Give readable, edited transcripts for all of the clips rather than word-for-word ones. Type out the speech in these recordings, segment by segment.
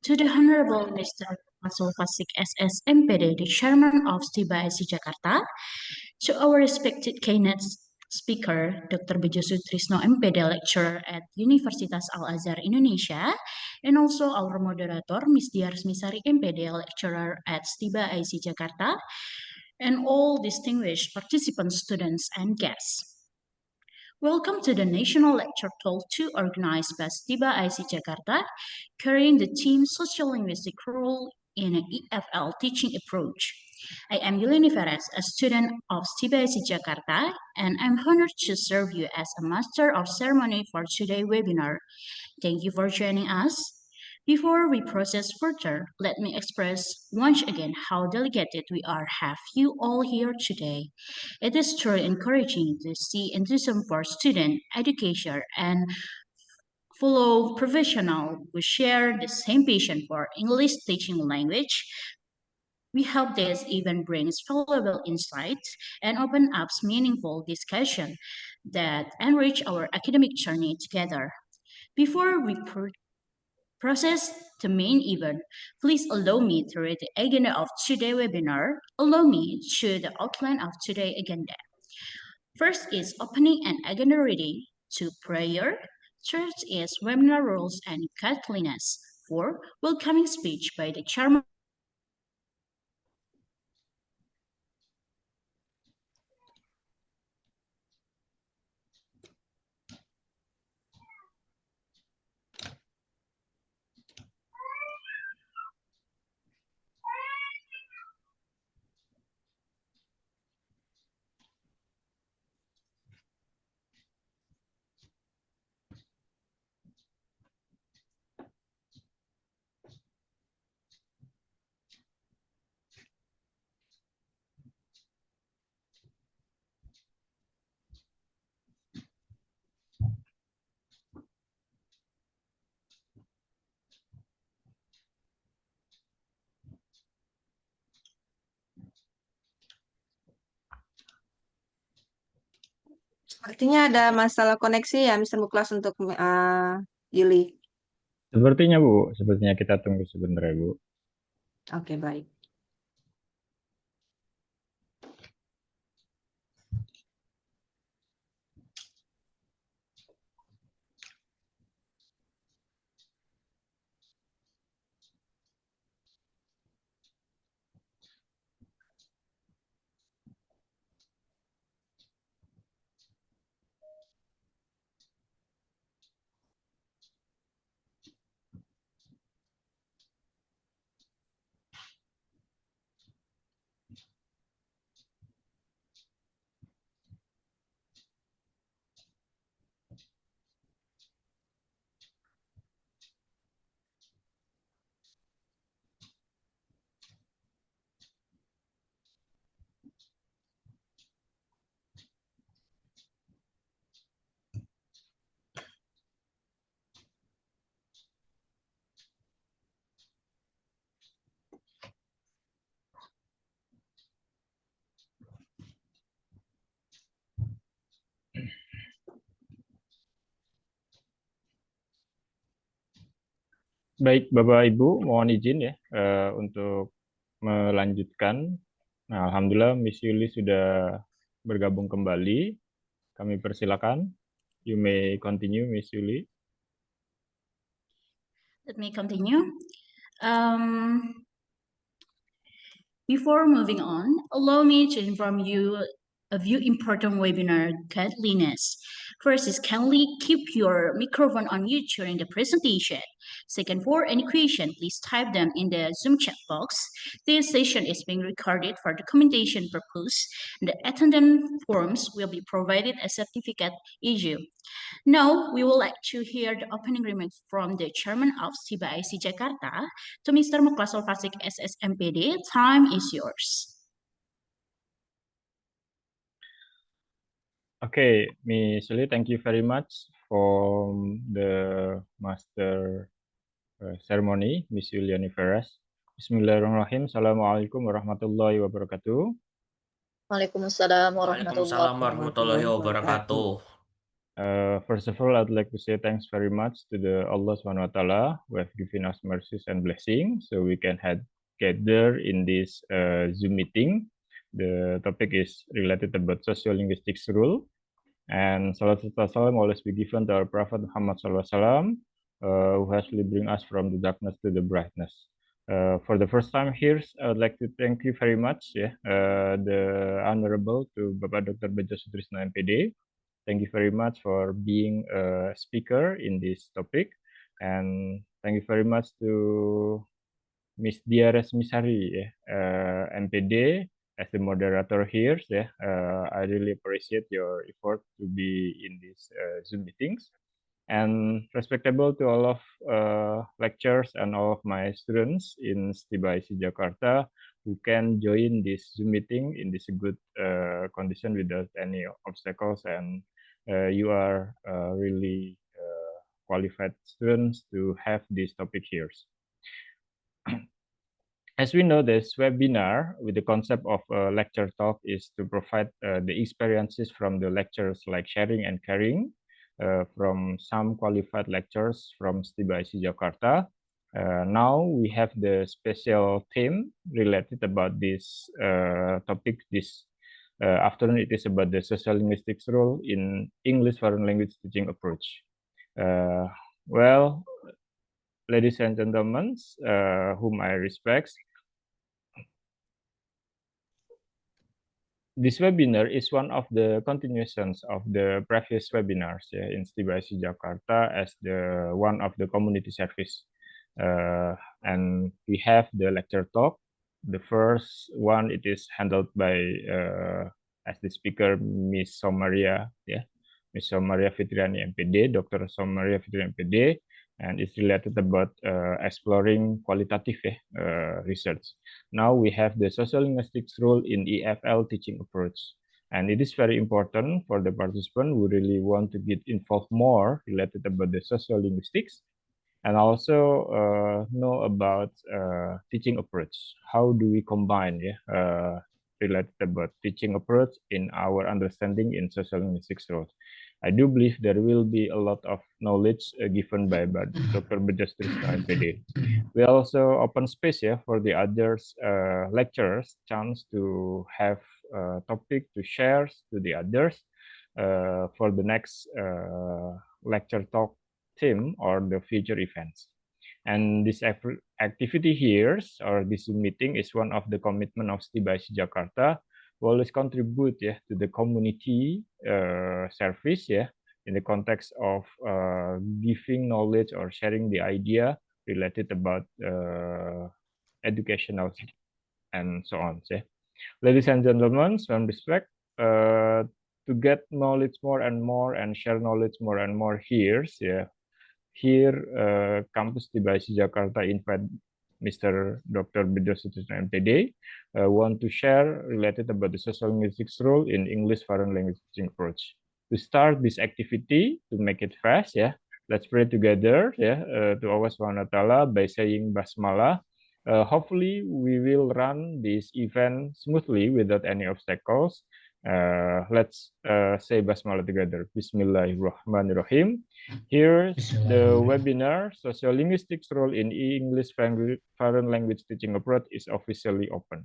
To the Honorable Mr. Masul Fasik SSMPD, the Chairman of STIBA IC Jakarta, to our respected keynote speaker, Dr. Bejo Sutrisno MPD, lecturer at Universitas Al-Azhar Indonesia, and also our moderator, Ms. Diar Misari MPD, lecturer at STIBA IC Jakarta, and all distinguished participants, students, and guests. Welcome to the National Lecture Talk 2 organized by STIBA IC Jakarta, carrying the theme Social Linguistic Role in an EFL Teaching Approach. I am Yulini Ferez, a student of STIBA IC Jakarta, and I'm honored to serve you as a Master of Ceremony for today's webinar. Thank you for joining us. Before we process further, let me express once again how delighted we are to have you all here today. It is truly encouraging to see enthusiasm for student education and fellow professionals who share the same passion for English teaching language. We hope this event brings valuable insights and open up meaningful discussion that enrich our academic journey together. Before we process the main event, please allow me to read the agenda of today's webinar. Allow me to the outline of today's agenda. First is opening and agenda reading. 2, prayer. Third is webinar rules and guidelines. 4, welcoming speech by the chairman. Sepertinya ada masalah koneksi ya, Mr. Muklas untuk Yuli. Sepertinya Bu, sepertinya kita tunggu sebentar ya Bu. Oke, baik. Baik Bapak Ibu, mohon izin ya untuk melanjutkan. Nah, Alhamdulillah Miss Yuli sudah bergabung kembali. Kami persilakan. You may continue, Miss Yuli. Let me continue. Before moving on, allow me to inform you a few important webinar guidelines. First is kindly keep your microphone on mute during the presentation. Second, for any question, please type them in the Zoom chat box. This session is being recorded for documentation purpose. The attendance forms will be provided as certificate issue. Now, we would like to hear the opening remarks from the chairman of STIBA IC Jakarta, to Mr. Muklasul Fasik SSMPD. Time is yours. Okay, Miss Yuli, thank you very much for the master ceremony, Miss Yuliani Ferez. Bismillahirrahmanirrahim. Assalamualaikum warahmatullahi wabarakatuh. Waalaikumsalam Waalaikumsalam warahmatullahi wabarakatuh. First of all, I'd like to say thanks very much to the Allah Subhanahu wa Taala who have given us mercies and blessings so we can gather in this Zoom meeting. The topic is related about sociolinguistics rule, and salat serta salam always be given to our Prophet Muhammad SAW, who has really bring us from the darkness to the brightness. For the first time here, I would like to thank you very much, the Honorable to Bapak Dr. Bejo Sutrisno MPD. Thank you very much for being a speaker in this topic, and thank you very much to Miss Dia Resmisari, MPD, as the moderator here. I really appreciate your effort to be in these Zoom meetings. And respectable to all of lecturers and all of my students in STIBA-IC Jakarta who can join this Zoom meeting in this good condition without any obstacles, and you are really qualified students to have this topic here. As we know, this webinar with the concept of lecture talk is to provide the experiences from the lectures like sharing and caring from some qualified lecturers from STIBA-IC Jakarta. Now we have the special theme related about this topic this afternoon. It is about the sociolinguistics role in English foreign language teaching approach. Well, ladies and gentlemen, whom I respect, this webinar is one of the continuations of the previous webinars in STIBA-IC Jakarta as the one of the community service. And we have the lecture talk. The first one, it is handled by, as the speaker, Miss Somaria, Miss Somaria Fitriani MPD, Dr. Somaria Fitriani MPD, and it's related about exploring qualitative research. Now we have the sociolinguistics role in EFL teaching approach. And it is very important for the participant who really want to get involved more related about the sociolinguistics, and also know about teaching approach. How do we combine related about teaching approach in our understanding in sociolinguistics role? I do believe there will be a lot of knowledge given by Dr. Bejo Sutrisno MPD. We also open space for the others lecturers chance to have a topic to share to the others for the next lecture talk theme or the future events. And this activity here, or this meeting, is one of the commitment of STIBA-IC Jakarta, who always contribute to the community service in the context of giving knowledge or sharing the idea related about educational and so on. Ladies and gentlemen, with respect, to get knowledge more and more and share knowledge more and more here, Campus STIBA-IC Jakarta invite Mr. Dr. Bejo Sutrisno MPD want to share related about the sociolinguistics role in English foreign language teaching approach. To start this activity, to make it fast, let's pray together, to Allah Subhanahu wa Taala by saying Basmalah. Hopefully, we will run this event smoothly without any obstacles. Let's say Basmalah together. Bismillahirrahmanirrahim. Here's the webinar, Sociolinguistics Role in English Foreign Language Teaching Approach is officially open.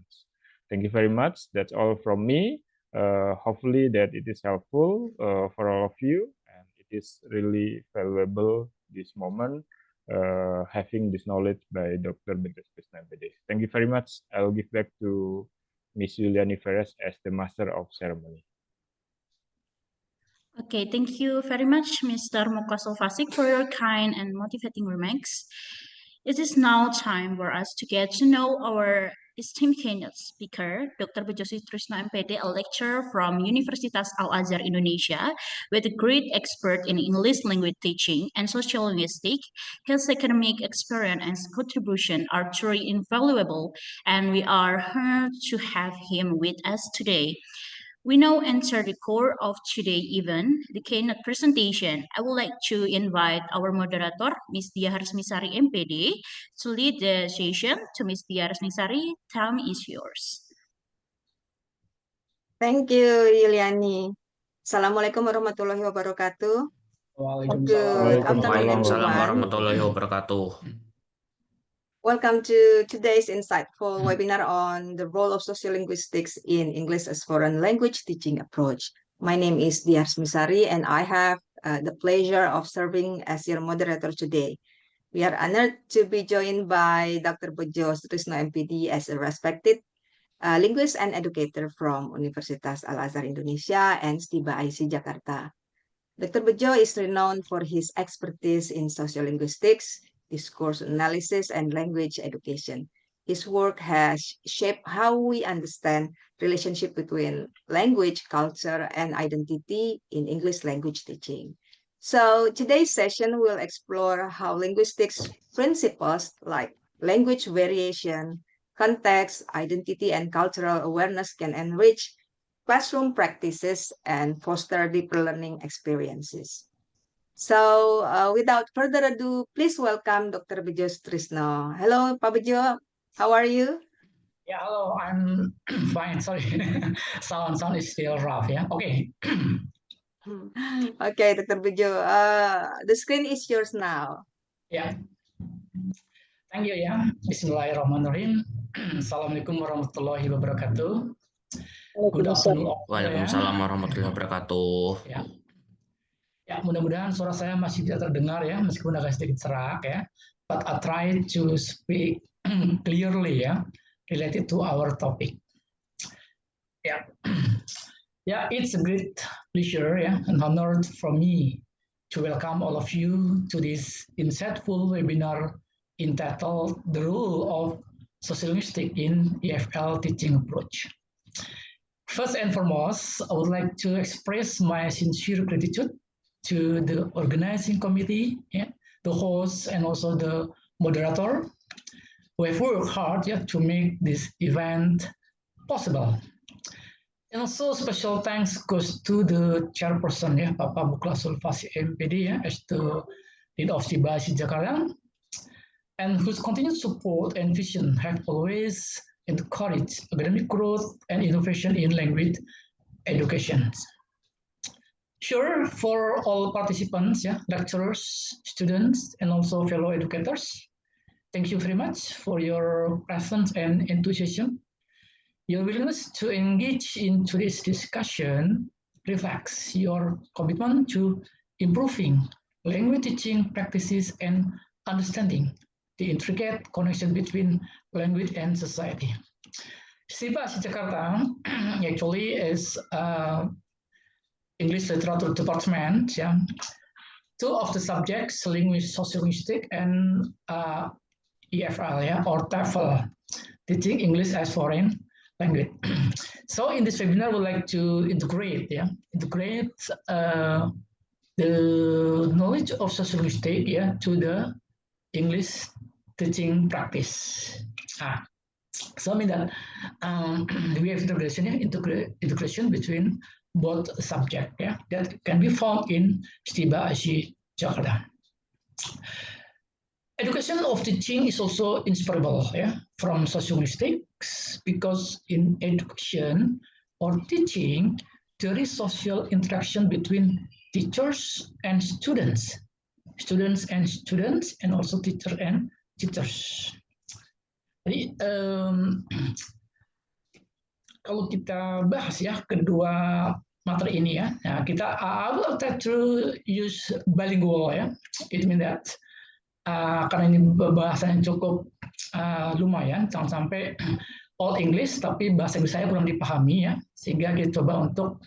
Thank you very much. That's all from me. Hopefully that it is helpful for all of you, and it is really valuable this moment having this knowledge by Dr. Bejo Sutrisno MPD. Thank you very much. I'll give back to Miss Yuliani Ferez as the Master of Ceremony. Okay, thank you very much, Mr. Mukasul Fasik, for your kind and motivating remarks. It is now time for us to get to know our esteemed keynote speaker, Dr. Bejo Sutrisno MPD, a lecturer from Universitas Al-Azhar Indonesia, with a great expert in English language teaching and sociolinguistics. His academic experience and contribution are truly invaluable, and we are honored to have him with us today. We now enter the core of today's event, the keynote presentation. I would like to invite our moderator, Ms. Dia Resmisari MPD, to lead the session. To Ms. Dia Resmisari, time is yours. Thank you, Yuliani. Assalamualaikum warahmatullahi wabarakatuh. Waalaikumsalam Good afternoon, Waalaikumsalam everyone. warahmatullahi wabarakatuh. Welcome to today's insightful webinar on the role of sociolinguistics in English as foreign language teaching approach. My name is Dias Misari, and I have the pleasure of serving as your moderator today. We are honored to be joined by Dr. Bejo Sutrisno MPD as a respected linguist and educator from Universitas Al-Azhar Indonesia and STIBA IC Jakarta. Dr. Bejo is renowned for his expertise in sociolinguistics, discourse analysis, and language education. His work has shaped how we understand relationship between language, culture, and identity in English language teaching. So today's session will explore how linguistics principles like language variation, context, identity, and cultural awareness can enrich classroom practices and foster deeper learning experiences. So without further ado, please welcome Dr. Bejo Sutrisno. Hello, Pak Bejo. How are you? Yeah, hello, I'm fine. Sorry, sound is still rough. Yeah, okay. Okay, Dr. Bejo. The screen is yours now. Yeah, thank you. Yeah, Bismillahirrahmanirrahim. Assalamualaikum warahmatullahi wabarakatuh. Good afternoon. all, ya. Waalaikumsalam warahmatullahi wabarakatuh. Ya, ya mudah-mudahan suara saya masih tidak terdengar ya, meskipun agak sedikit serak ya. But I try to speak clearly ya, related to our topic. Yeah. Yeah, it's a great pleasure and honor for me to welcome all of you to this insightful webinar entitled The Role of Sociolinguistics in EFL Teaching Approach. First and foremost, I would like to express my sincere gratitude to the organizing committee, the host, and also the moderator who have worked hard to make this event possible. And also special thanks goes to the chairperson Bapak Muklasul Fasih MPD as the lead of STIBA IC Jakarta, and whose continued support and vision have always encouraged academic growth and innovation in language education. Sure, for all participants, lecturers, students, and also fellow educators, thank you very much for your presence and enthusiasm. Your willingness to engage in today's discussion reflects your commitment to improving language teaching practices and understanding the intricate connection between language and society. STIBA IC Jakarta actually is English Literature Department. Two of the subjects, sociolinguistics and EFL or TEFL, teaching English as foreign language. So in this webinar, we would like to integrate the knowledge of sociolinguistics to the English teaching practice. So I mean that we have integration between both subjects that can be found in STIBA IC Jakarta. Education of teaching is also inseparable from sociolinguistics, because in education or teaching there is social interaction between teachers and students, and also teacher and teachers. Jadi kalau kita bahas kedua materi ini I will try to use bilingual It means that karena ini bahasa yang cukup lumayan, jangan sampai all English tapi bahasa Inggris saya kurang dipahami sehingga kita coba untuk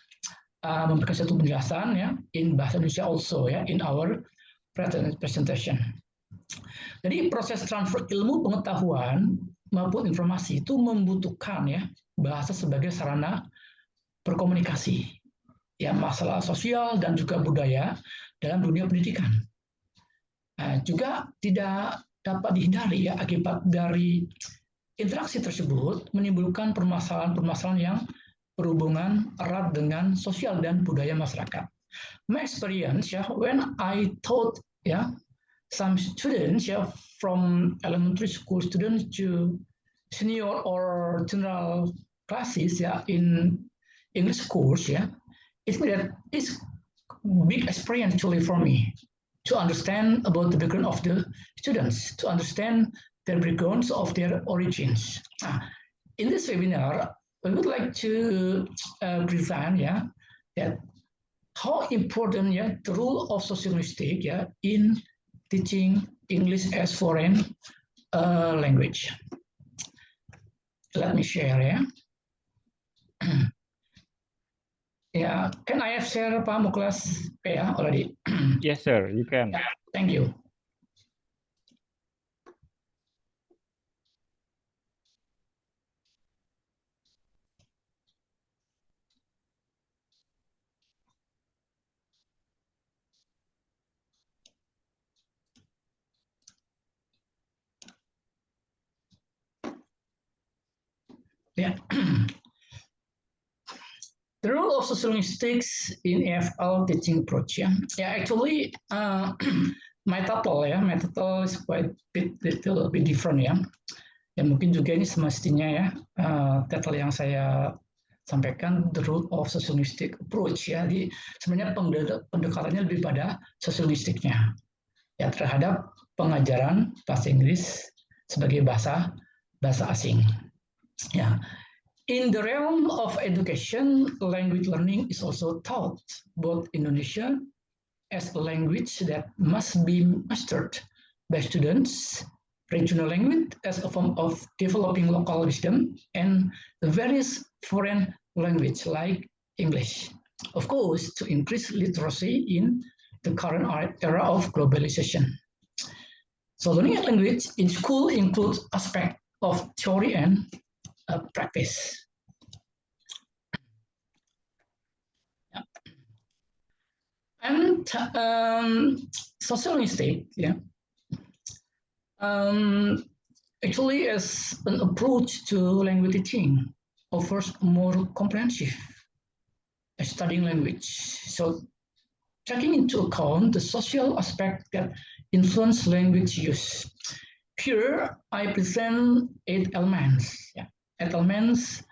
memberikan satu penjelasan in bahasa Indonesia also in our presentation. Jadi proses transfer ilmu pengetahuan maupun informasi itu membutuhkan bahasa sebagai sarana berkomunikasi masalah sosial dan juga budaya dalam dunia pendidikan. Juga tidak dapat dihindari akibat dari interaksi tersebut menimbulkan permasalahan-permasalahan yang berhubungan erat dengan sosial dan budaya masyarakat. My experience when I taught some students from elementary school students to senior or general classes in English course It's big experience actually for me to understand about the background of the students, to understand their backgrounds of their origins. In this webinar, I would like to present that how important the role of sociolinguistics in teaching English as foreign language. Let me share can I have share Pak Muklas already? Yes, sir, you can. Yeah, thank you. Yeah. The role of sociolinguistics in EFL teaching approach. Actually, my title is quite little bit different mungkin juga ini semestinya title yang saya sampaikan, the role of sociolinguistic approach Jadi sebenarnya pendekatannya lebih pada sociolinguistiknya terhadap pengajaran bahasa Inggris sebagai bahasa asing. In the realm of education, language learning is also taught both Indonesian as a language that must be mastered by students, regional language as a form of developing local wisdom, and the various foreign language like English. Of course, to increase literacy in the current era of globalization. So learning a language in school includes aspects of theory and practice. And sociolinguistics, actually as an approach to language teaching offers more comprehensive studying language. So taking into account the social aspect that influence language use. Here, I present 8 elements, 8 elements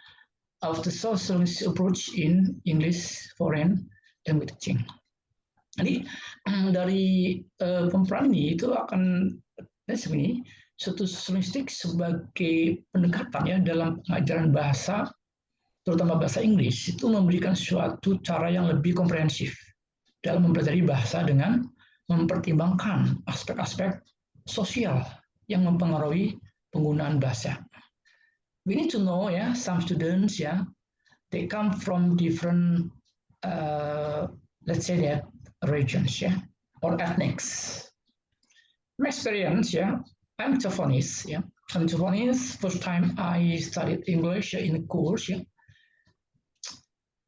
of the sociolinguistic approach in English foreign language teaching. Jadi dari pemeran ini itu akan sebenarnya suatu sociolinguistik sebagai pendekatan dalam pengajaran bahasa, terutama bahasa Inggris, itu memberikan suatu cara yang lebih komprehensif dalam mempelajari bahasa dengan mempertimbangkan aspek-aspek sosial yang mempengaruhi penggunaan bahasa. We need to know some students they come from different let's say that regions or ethnics. My experience I'm Japanese I'm Japanese. First time I studied English in a course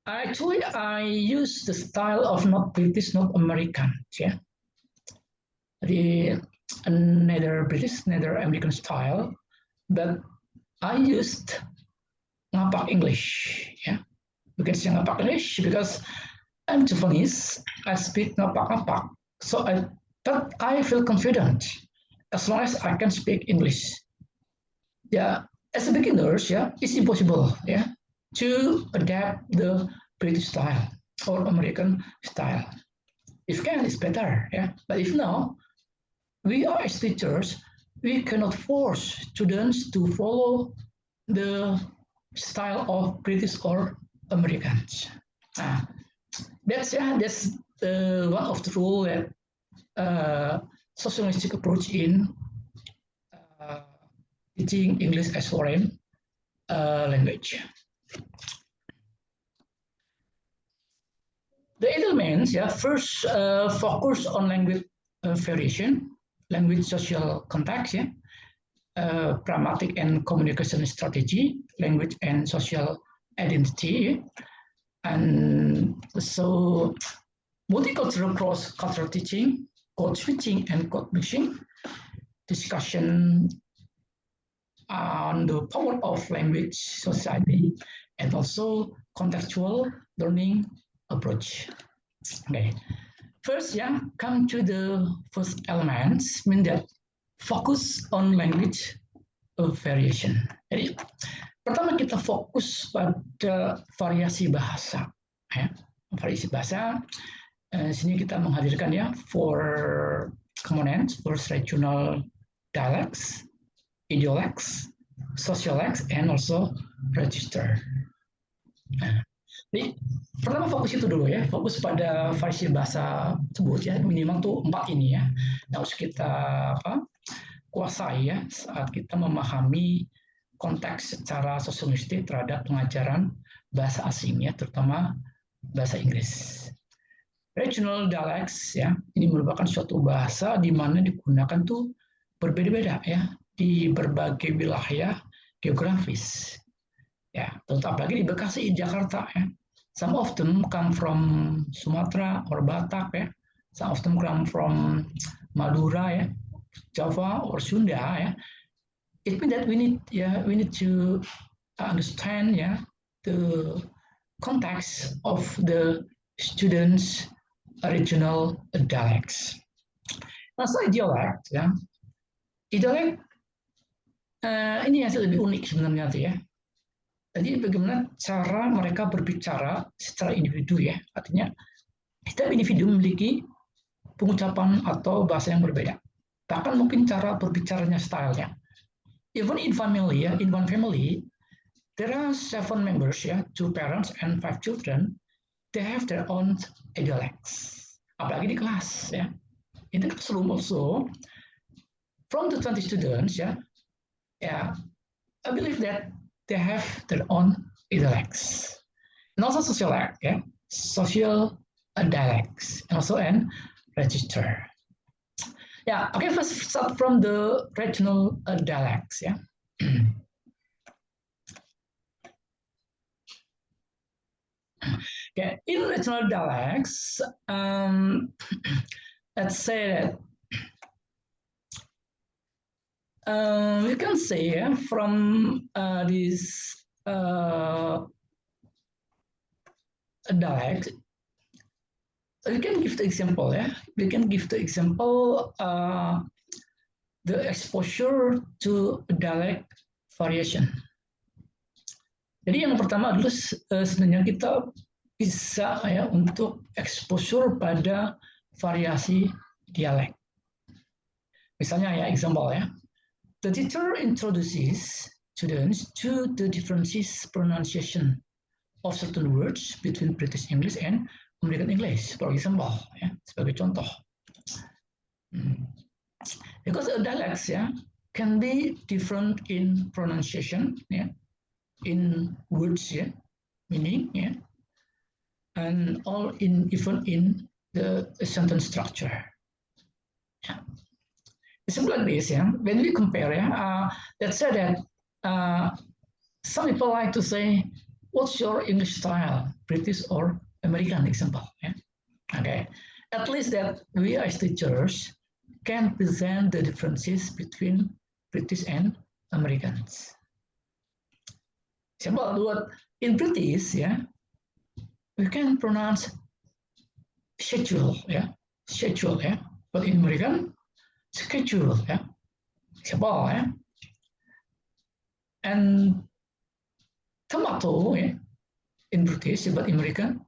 Actually, I use the style of not British, not American. Neither British, neither American style, but I used ngapak English. You can say ngapak English because I'm Japanese. I speak ngapak. So I feel confident as long as I can speak English. As a beginner, it's impossible. To adapt the British style or American style. If can, it's better. But if no, we are as teachers, we cannot force students to follow the style of British or Americans. That's one of the rule that sociolinguistic approach in teaching English as foreign language. The elements, first focus on language variation, language social context, grammatic and communication strategy, language and social identity, and so multicultural cross-cultural teaching, code switching and code mixing, discussion on the power of language society, and also contextual learning approach. Okay, first come to the first elements, mean that focus on language variation. Jadi pertama kita fokus pada variasi bahasa. variasi bahasa. Sini kita menghadirkan ya 4 components, first regional dialects, idiolects, sociolects, and also register. Nah, jadi pertama fokus itu dulu ya, fokus pada variasi bahasa tersebut ya, minimal tuh 4 ini ya, yang harus kita kuasai ya saat kita memahami konteks secara sosiolinguistik terhadap pengajaran bahasa asing ya, terutama bahasa Inggris. Regional dialects ya, ini merupakan suatu bahasa di mana digunakan tuh berbeda-beda ya di berbagai wilayah geografis. Ya, terutama lagi di Bekasi, Jakarta ya. Some of them come from Sumatera or Batak ya. Some of them come from Madura ya, Java or Sunda ya. It means that we need to understand ya the context of the students' regional dialects. Nah, soal dialect ya, dialect ini yang lebih unik sebenarnya tuh ya. Jadi bagaimana cara mereka berbicara secara individu ya, artinya setiap individu memiliki pengucapan atau bahasa yang berbeda. Bahkan mungkin cara berbicaranya, stylenya. Even in family ya, in one family, there are 7 members ya, 2 parents and 5 children. They have their own dialects. Apalagi di kelas ya. In the classroom also, from the 20 students ya, I believe that they have their own dialects. And also sociolect ya, social dialects, and also an register. Yeah, okay, first start from the regional dialects ya. Okay, in regional dialects, let's say that we can say from this dialect, we can give the example we can give the example the exposure to dialect variation. Jadi yang pertama adalah sebenarnya kita bisa ya untuk exposure pada variasi dialek. Misalnya ya example ya, the teacher introduces students to the differences pronunciation of certain words between British English and American English, for example ya, sebagai contoh. Because dialects ya can be different in pronunciation ya, in words ya, meaning ya, and all even in the sentence structure. Yeah. Simple like this ya. When we compare let's say that some people like to say, what's your English style, British or American example? Yeah. Okay. At least that we as teachers can present the differences between British and Americans. Example, what in British, we can pronounce schedule, schedule, but in American, schedule, example, and tomato, in British, but in American,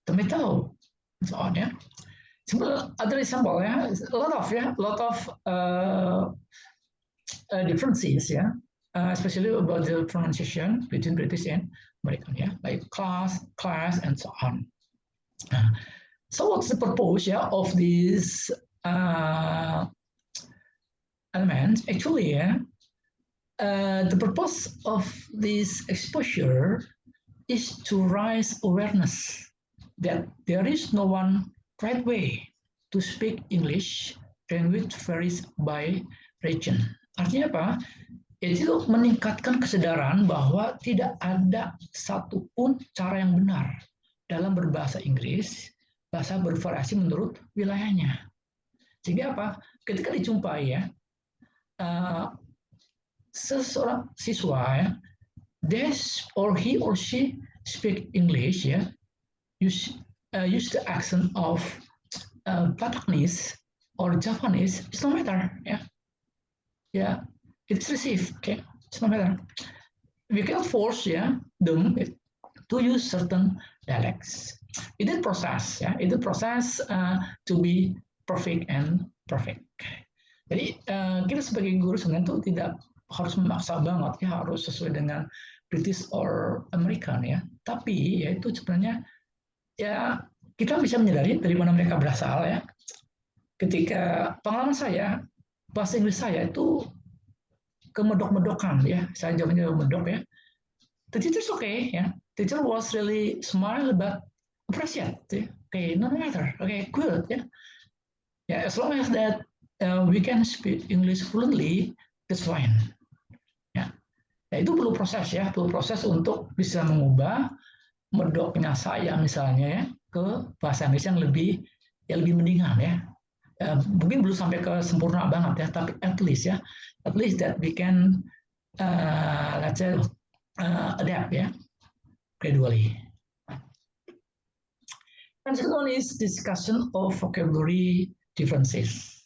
tomato, and so on, Simple other example, a lot of differences, especially about the pronunciation between British and American, like class, and so on. So what's the purpose of these elements? Actually, the purpose of this exposure is to raise awareness that there is no one right way to speak English, language varies by region. Artinya apa? Itu meningkatkan kesadaran bahwa tidak ada satupun cara yang benar dalam berbahasa Inggris, bahasa bervariasi menurut wilayahnya. Sehingga apa? Ketika dijumpai seseorang siswa he or she speak English use the accent of Bataknese or Japanese, it's no matter, it's received, it's no matter. We cannot force them to use certain dialects. Itu proses ya, itu proses to be perfect and perfect. Jadi kita sebagai guru sebenarnya tuh tidak harus memaksa banget ya harus sesuai dengan British or American ya. Tapi ya itu sebenarnya ya kita bisa menyadari dari mana mereka berasal ya. Ketika pengalaman saya bahasa Inggris saya itu kemedok-medokan ya, saya jawabnya medok ya. The teacher's okay ya. Teacher was really smile but appreciate. Ya. Okay, no matter. Okay, good ya. Yeah, as long as that we can speak English fluently, that's fine. Ya. Ya, itu perlu proses ya, perlu proses untuk bisa mengubah medoknya saya misalnya ya ke bahasa Inggris yang lebih mendingan ya. Mungkin belum sampai ke sempurna banget ya, tapi at least that we can let's say adapt ya gradually. And second one is discussion of vocabulary differences.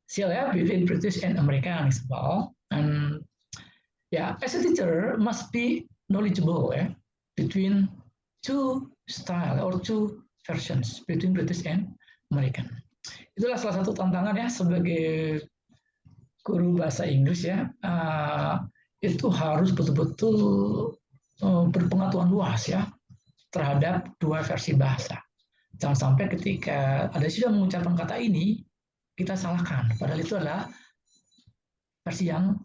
Still ya between British and American as well. And yeah, as a teacher must be knowledgeable ya between two style or two versions between British and American. Itulah salah satu tantangan ya sebagai guru bahasa Inggris ya, itu harus betul-betul berpengetahuan luas ya terhadap dua versi bahasa. Jangan sampai ketika ada sudah mengucapkan kata ini kita salahkan, padahal itu adalah versi yang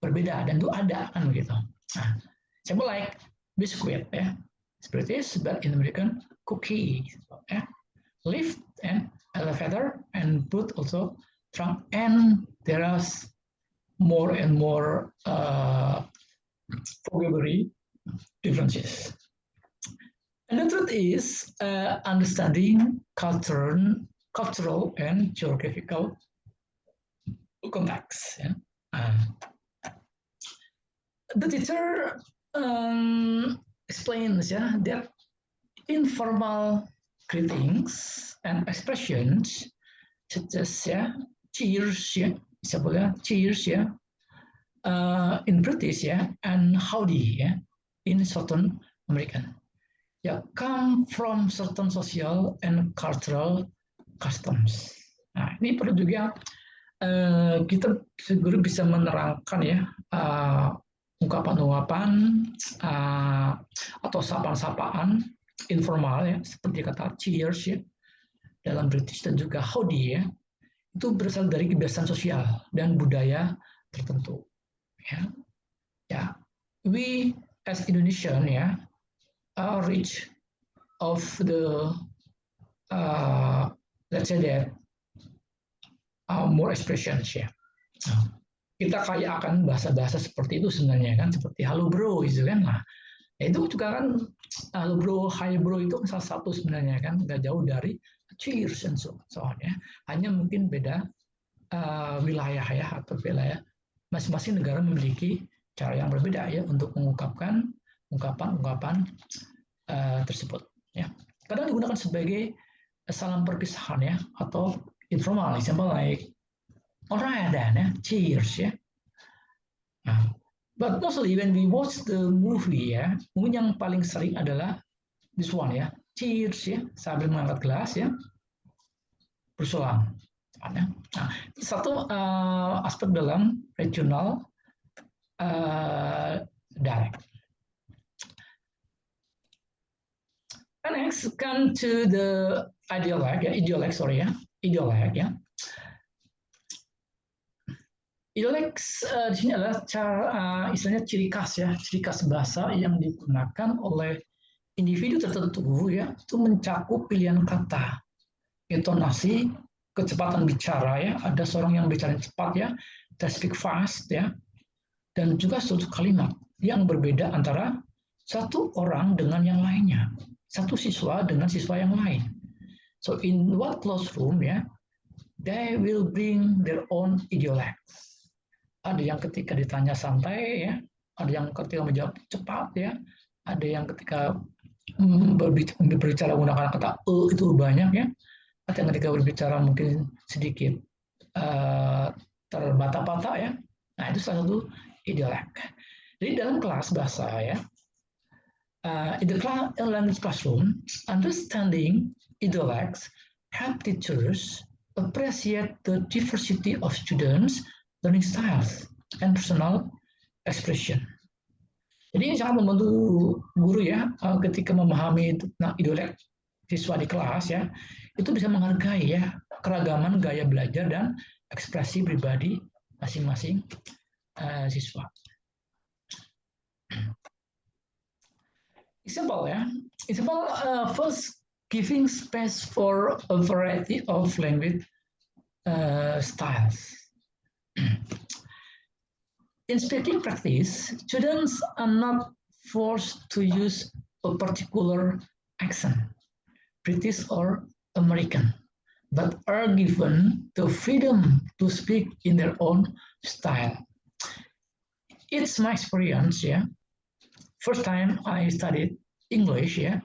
berbeda dan itu ada kan begitu. Nah, simple like biscuit ya, British but in American cookie ya, lift and elevator and boat also trunk, and there are more and more vocabulary differences. And the truth is understanding cultural and geographical context. Yeah? The teacher explains that informal greetings and expressions such as cheers, cheers in British and howdy in certain American come from certain social and cultural customs. Nah, ini perlu juga kita guru bisa menerangkan ya ungkapan-ungkapan atau sapaan-sapaan informal ya seperti kata cheers ya dalam British dan juga howdy ya itu berasal dari kebiasaan sosial dan budaya tertentu ya we as Indonesian ya are rich of the let's say that more expressions ya. Kita kaya akan bahasa-bahasa seperti itu sebenarnya kan, seperti halo bro gitu kan. Nah, itu juga kan halo bro, hi bro itu salah satu sebenarnya kan, nggak jauh dari cheers and so on ya. Hanya mungkin beda wilayah ya atau wilayah. Masing-masing negara memiliki cara yang berbeda ya untuk mengungkapkan ungkapan-ungkapan tersebut ya. Kadang digunakan sebagai salam perpisahan ya atau informal, example like alright then ya, cheers ya. Nah, but mostly when we watch the movie ya, mungkin yang paling sering adalah this one ya, cheers ya, sambil mengangkat gelas ya, berselang. Nah, itu satu aspek dalam regional dialect. And next come to the idiolect ya. Idiolect di sini adalah cara istilahnya ciri khas bahasa yang digunakan oleh individu tertentu ya, itu mencakup pilihan kata, intonasi, kecepatan bicara ya, ada seorang yang bicara cepat ya, they speak fast ya, dan juga suatu kalimat yang berbeda antara satu orang dengan yang lainnya, satu siswa dengan siswa yang lain. So in one classroom ya, they will bring their own idiolect. Ada yang ketika ditanya santai ya, ada yang ketika menjawab cepat ya, ada yang ketika berbicara menggunakan kata itu banyak ya, ada yang ketika berbicara mungkin sedikit terbata-bata ya. Nah itu salah satu idiolect. Jadi dalam kelas bahasa ya, In the language classroom, understanding idiolects help teachers appreciate the diversity of students' learning styles and personal expression. Jadi sangat membantu guru ya ketika memahami idiolek siswa di kelas ya, itu bisa menghargai ya keragaman gaya belajar dan ekspresi pribadi masing-masing siswa. Example ya, example first giving space for a variety of language styles. In speaking practice, students are not forced to use a particular accent, British or American, but are given the freedom to speak in their own style. It's my experience, yeah. First time I studied English, yeah,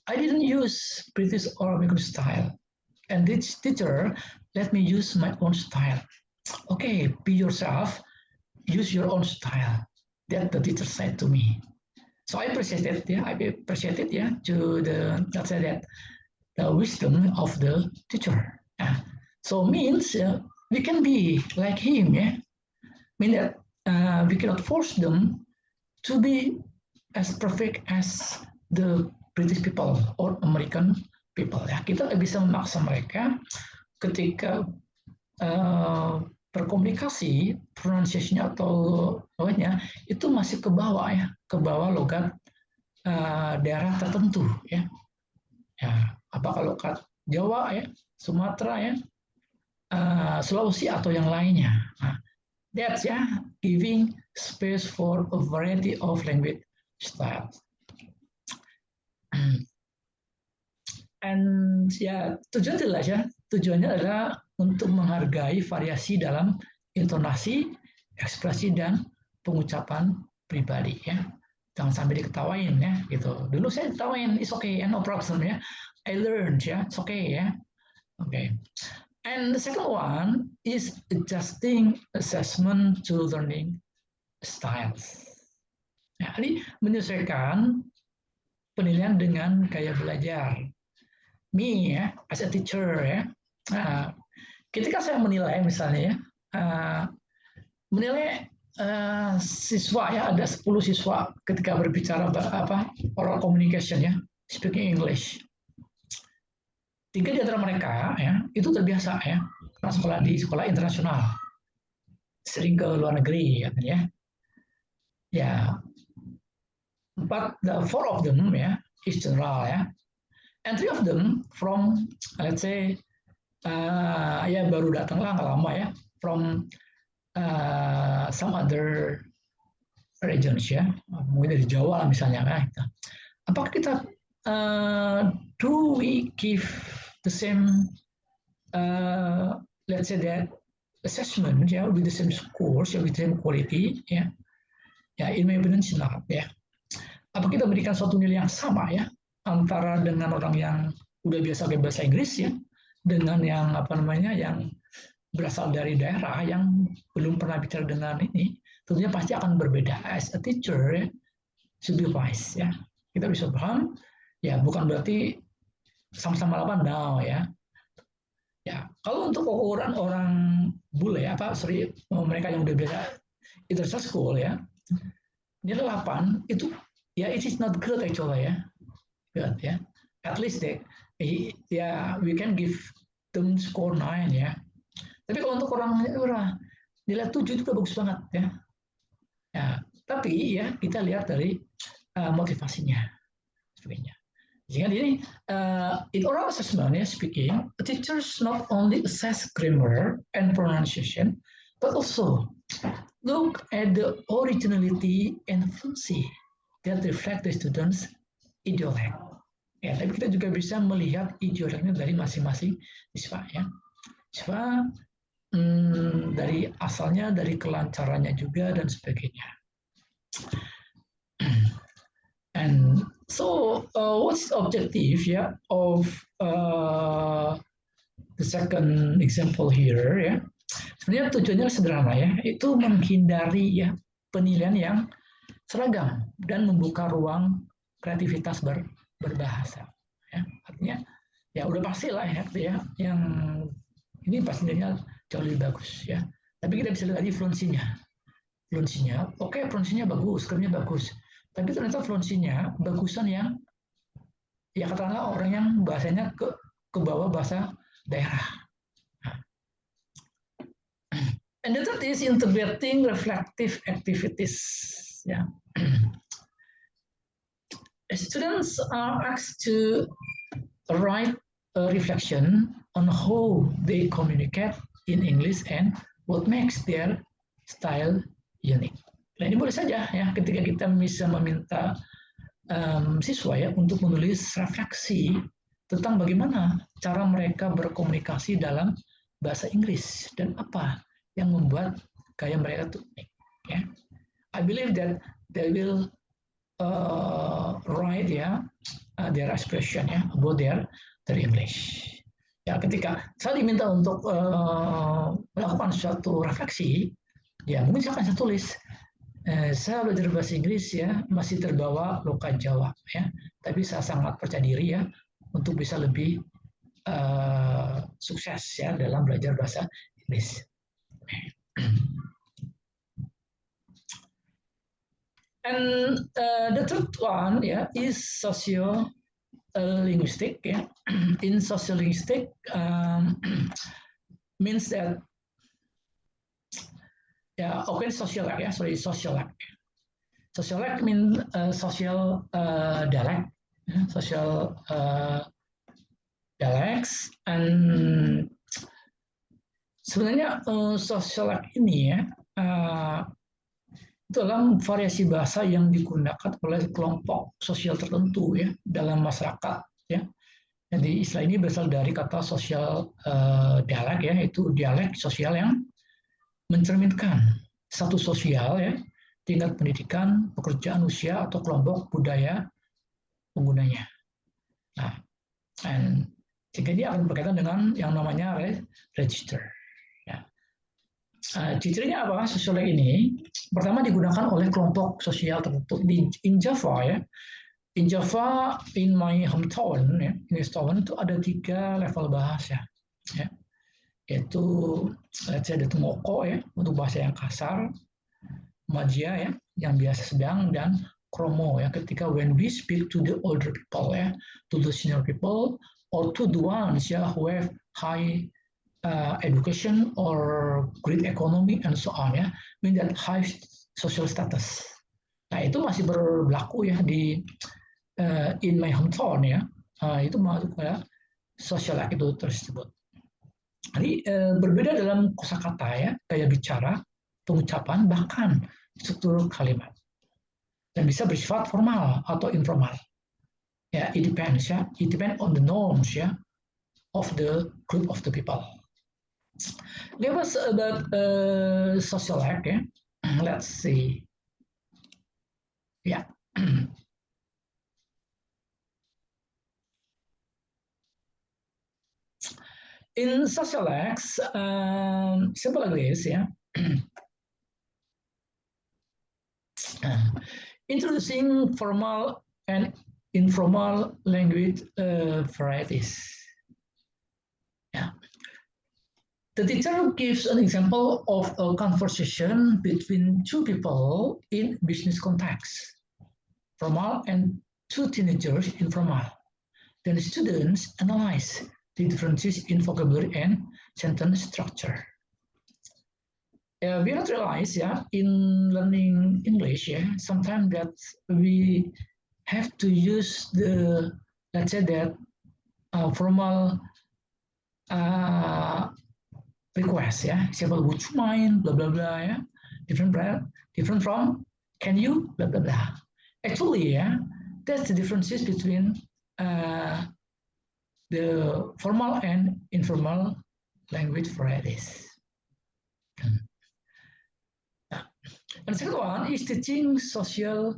I didn't use British or American style, and this teacher let me use my own style. Okay, be yourself. Use your own style. That the teacher said to me. So I appreciated, yeah, to let's say that the wisdom of the teacher. So means we can be like him, yeah. Mean that we cannot force them to be as perfect as the British people or American people. Ya, kita nggak bisa memaksa mereka ketika berkomunikasi, pronunciation-nya atau bawahnya itu masih ke bawah ya, ke bawah logat daerah tertentu ya. Ya, apakah logat Jawa ya, Sumatera ya, Sulawesi atau yang lainnya. Nah, that's ya, giving space for a variety of language styles. And ya, tujuan jelas ya, tujuannya adalah untuk menghargai variasi dalam intonasi, ekspresi, dan pengucapan pribadi ya. Jangan sampai diketawain ya gitu. Dulu saya diketawain, it's okay, no problem ya. I learned ya, it's okay ya. Okay. And the second one is adjusting assessment to learning styles. Ya, ini menyesuaikan penilaian dengan gaya belajar. Me ya, as a teacher ya. Ketika saya menilai misalnya menilai siswa ya, ada 10 siswa ketika berbicara oral communication ya, speaking English. 3 di antara mereka ya itu terbiasa ya, karena sekolah di sekolah internasional, sering ke luar negeri ya. Ya, 4 of them ya is general ya, and 3 of them from let's say ya baru datang lah, nggak lama ya, from some other regions ya, mungkin dari Jawa misalnya kan. Apakah kita do we give the same let's say that assessment ya, with the same scores ya, with the same quality ya? Ya, in my opinion not ya. Apa kita berikan suatu nilai yang sama ya antara dengan orang yang udah biasa pakai bahasa Inggris ya, dengan yang yang berasal dari daerah yang belum pernah bicara dengan ini, tentunya pasti akan berbeda. As a teacher ya, should be wise ya. Kita bisa paham ya, bukan berarti sama-sama 8 now ya. Ya, kalau untuk ukuran orang bule ya, mereka yang udah biasa international school ya, nilai 8 itu ya, it is not good actually ya. Good ya. At least ya, we can give them score 9 ya. Tapi kalau untuk orang nilai 7 itu bagus banget ya. Ya, tapi ya kita lihat dari motivasinya sebagainya. Jadi ini in oral assessment ya, speaking, teachers not only assess grammar and pronunciation, but also look at the originality and fluency that reflect the students' idiolect. Ya, tapi kita juga bisa melihat idioleknya dari masing-masing siswa ya. Siswa dari asalnya, dari kelancarannya juga dan sebagainya. And so what's the objective ya of the second example here ya? Sebenarnya tujuannya sederhana ya, itu menghindari ya penilaian yang seragam dan membuka ruang kreativitas berbahasa. Ya, artinya ya udah pasti lah ya, yang ini pastinya jauh lebih bagus ya. Tapi kita bisa lihat lagi fluensinya, oke, fluensinya bagus, scriptnya bagus. Tapi ternyata fluensinya bagusan yang ya katakanlah orang yang bahasanya ke bawah bahasa daerah. And the third is integrating reflective activities. Yeah. Students are asked to write a reflection on how they communicate in English and what makes their style unique. Nah, ini boleh saja ya ketika kita bisa meminta siswa ya untuk menulis refleksi tentang bagaimana cara mereka berkomunikasi dalam bahasa Inggris dan apa yang membuat gaya mereka itu unik. Ya. I believe that they will write their expression about their English. Ya, ketika saya diminta untuk melakukan suatu refleksi, ya mungkin saya akan tulis. Saya belajar bahasa Inggris ya masih terbawa loka Jawa ya, tapi saya sangat percaya diri ya untuk bisa lebih sukses ya dalam belajar bahasa Inggris. And the third one is socio-linguistic. In socio-linguistic means that sociolect. Sociolect means social dialect, social dialects, and sebenarnya sociolect ini dalam variasi bahasa yang digunakan oleh kelompok sosial tertentu ya dalam masyarakat ya. Jadi istilah ini berasal dari kata sosial dialek ya, itu dialek sosial yang mencerminkan satu sosial ya, tingkat pendidikan, pekerjaan, usia atau kelompok budaya penggunanya. Nah, dan sehingga dia akan berkaitan dengan yang namanya register. Cirinya apa sosiolog ini? Pertama digunakan oleh kelompok sosial tertentu in Java ya. In Java, in my hometown ya, in Estonia itu ada 3 level bahasa ya. Yaitu ada Tungoko ya untuk bahasa yang kasar, Majia ya yang biasa sedang, dan Kromo ya ketika when we speak to the older people ya, to the senior people or to the ones ya who have high education or great economy and so on ya, mean that high social status. Nah itu masih berlaku ya di in my hometown ya, itu masuk pada social itu tersebut. Jadi berbeda dalam kosakata ya, gaya bicara, pengucapan, bahkan struktur kalimat, dan bisa bersifat formal atau informal. Ya, it depends ya, it depends on the norms ya of the group of the people. Give us about sociolect ya. Let's see. Yeah. In sociolects, simple like this ya. Introducing formal and informal language varieties. Yeah. The teacher gives an example of a conversation between 2 people in business context, formal, and 2 teenagers informal. Then students analyze the differences in vocabulary and sentence structure. We not realize in learning English sometimes that we have to use the, let's say that formal request example, would you mind, blah blah blah different from can you, blah blah blah. Actually that's the differences between the formal and informal language varieties. And the second one is teaching social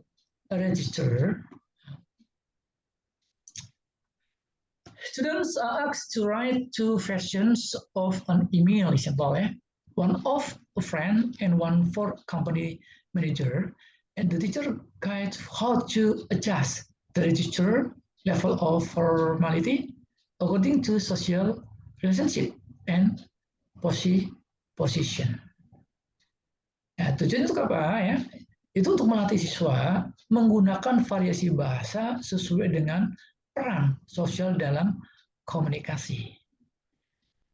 register. Students are asked to write 2 versions of an email, example, one of a friend and one for company manager, and the teacher guides how to adjust the register level of formality according to social relationship and position. Ya, tujuan itu apa ya? Itu untuk melatih siswa menggunakan variasi bahasa sesuai dengan peran sosial dalam komunikasi.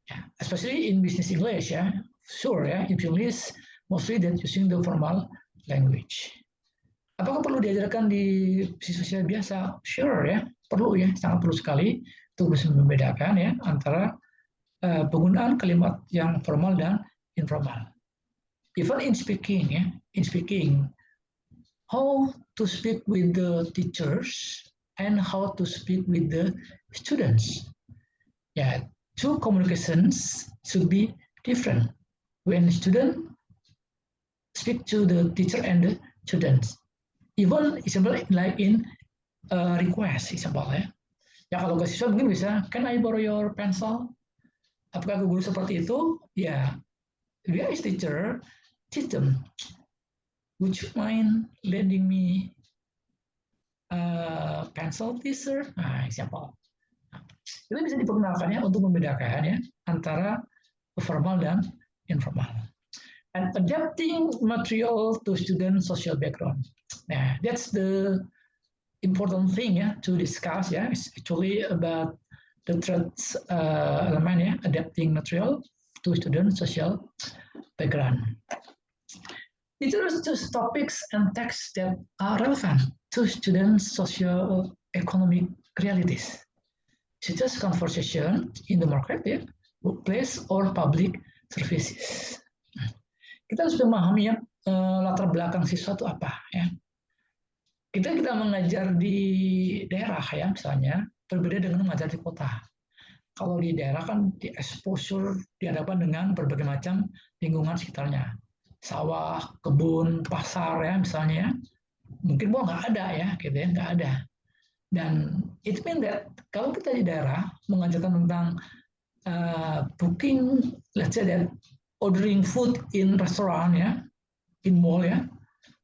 Yeah, especially in business English, yeah, sure, yeah, in English mostly that using the formal language. Apakah perlu diajarkan di siswa biasa? Sure, ya, perlu ya, sangat perlu sekali untuk bisa membedakan ya antara penggunaan kalimat yang formal dan informal. Even in speaking, ya, in speaking, how to speak with the teachers and how to speak with the students. Yeah, two communications should be different when student speak to the teacher and the students. Even example like in request example ya. Ya kalau ke siswa mungkin bisa, can I borrow your pencil? Apakah ke guru seperti itu? Ya, dia is teacher, teach them. Would you mind lending me pencil, teacher? Nah, example. Itu bisa diperkenalkan ya untuk membedakan ya antara formal dan informal. And adapting material to student social background. Nah, that's the important thing ya to discuss ya. It's actually about the third element ya, adapting material to student social background. Teachers choose topics and texts that are relevant to students' socio-economic realities, such as conversation in the market, ya, workplace, or public services. Kita harus memahami ya latar belakang siswa itu apa ya. Kita mengajar di daerah ya misalnya berbeda dengan mengajar di kota. Kalau di daerah kan di exposure dihadapkan dengan berbagai macam lingkungan sekitarnya, sawah, kebun, pasar ya misalnya. Mungkin mau nggak ada ya, gitu ya nggak ada. Dan it means that kalau kita di daerah mengajarkan tentang booking, let's say that ordering food in restaurant ya, in mall ya,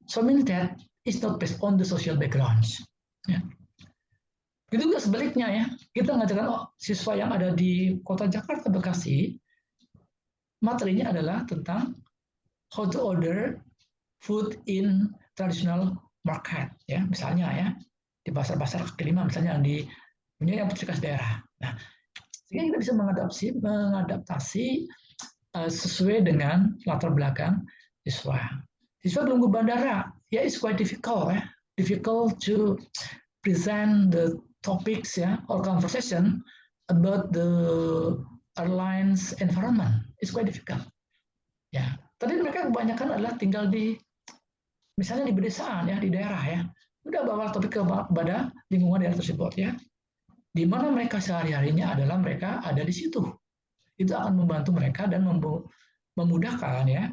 so means that it's not based on the social backgrounds. Ya. Itu juga sebaliknya ya, kita mengajarkan siswa yang ada di kota Jakarta, Bekasi, materinya adalah tentang how to order food in traditional market ya, misalnya ya di pasar-pasar kaki lima misalnya di punya yang bekas daerah. Nah, sehingga kita bisa mengadaptasi sesuai dengan latar belakang siswa. Siswa belum ke bandara, ya it's quite difficult ya, difficult to present the topics ya or conversation about the airlines environment. It's quite difficult. Ya, tadi mereka kebanyakan adalah tinggal di misalnya di pedesaan ya, di daerah ya. Udah bawa topik kepada lingkungan daerah tersebut ya. Di mana mereka sehari-harinya adalah mereka ada di situ. Itu akan membantu mereka dan memudahkan ya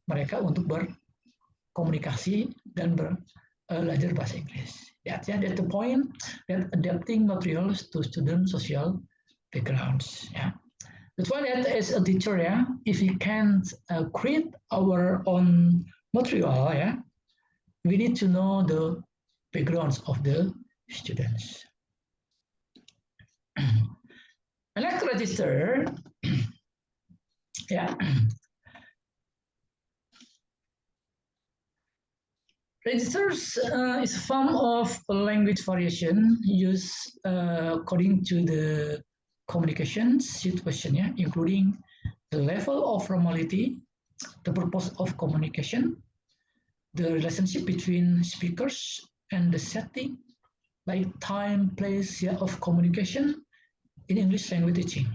mereka untuk berkomunikasi dan belajar bahasa Inggris. That's the point that adapting materials to student social backgrounds. Yeah. That's why that as a teacher, yeah, if we can create our own material, yeah, we need to know the backgrounds of the students. I like to register. Yeah. Registers is a form of language variation used according to the communication situation, yeah, including the level of formality, the purpose of communication, the relationship between speakers, and the setting, like time, place yeah, of communication in English language teaching.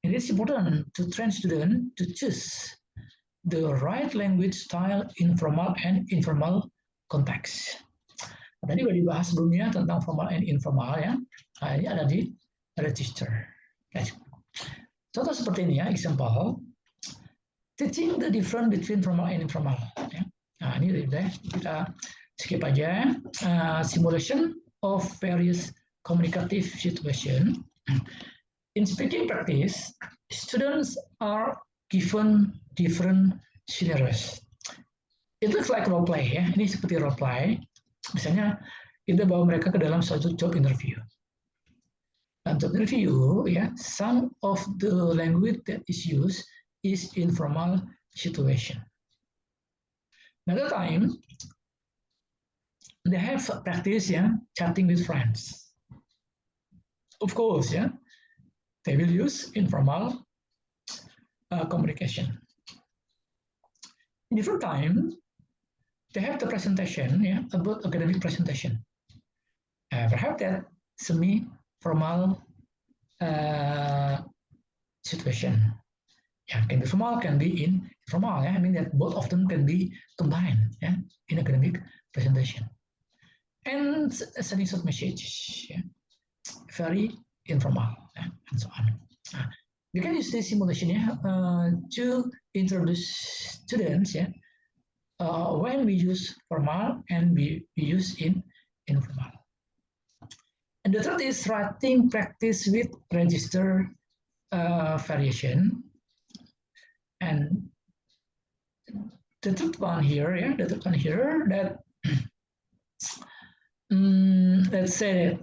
It is important to train students to choose the right language style in formal and informal context. Tadi sudah dibahas sebelumnya tentang formal and informal ya. Nah, ini ada di register. Contoh seperti ini ya, example. Teaching the difference between formal and informal. Ya. Nah, ini udah kita skip aja. Simulation of various communicative situation. In speaking practice, students are given different scenarios. It looks like role play ya. Ini seperti role play. Misalnya kita bawa mereka ke dalam suatu job interview. Dan job interview ya, some of the language that is used is informal situation. Another time, they have practice ya, chatting with friends. Of course ya, they will use informal communication. In different time, they have the presentation yeah, about academic presentation. Perhaps that semi-formal situation. Yeah, can be formal, can be informal. Yeah? I mean that both of them can be combined yeah, in academic presentation. And sending short messages, yeah? Very informal, yeah? And so on. We can use this simulation yeah, to introduce students yeah, when we use formal and we use informal. And the third is writing practice with register variation. And the third one here, yeah, the third one here that let's say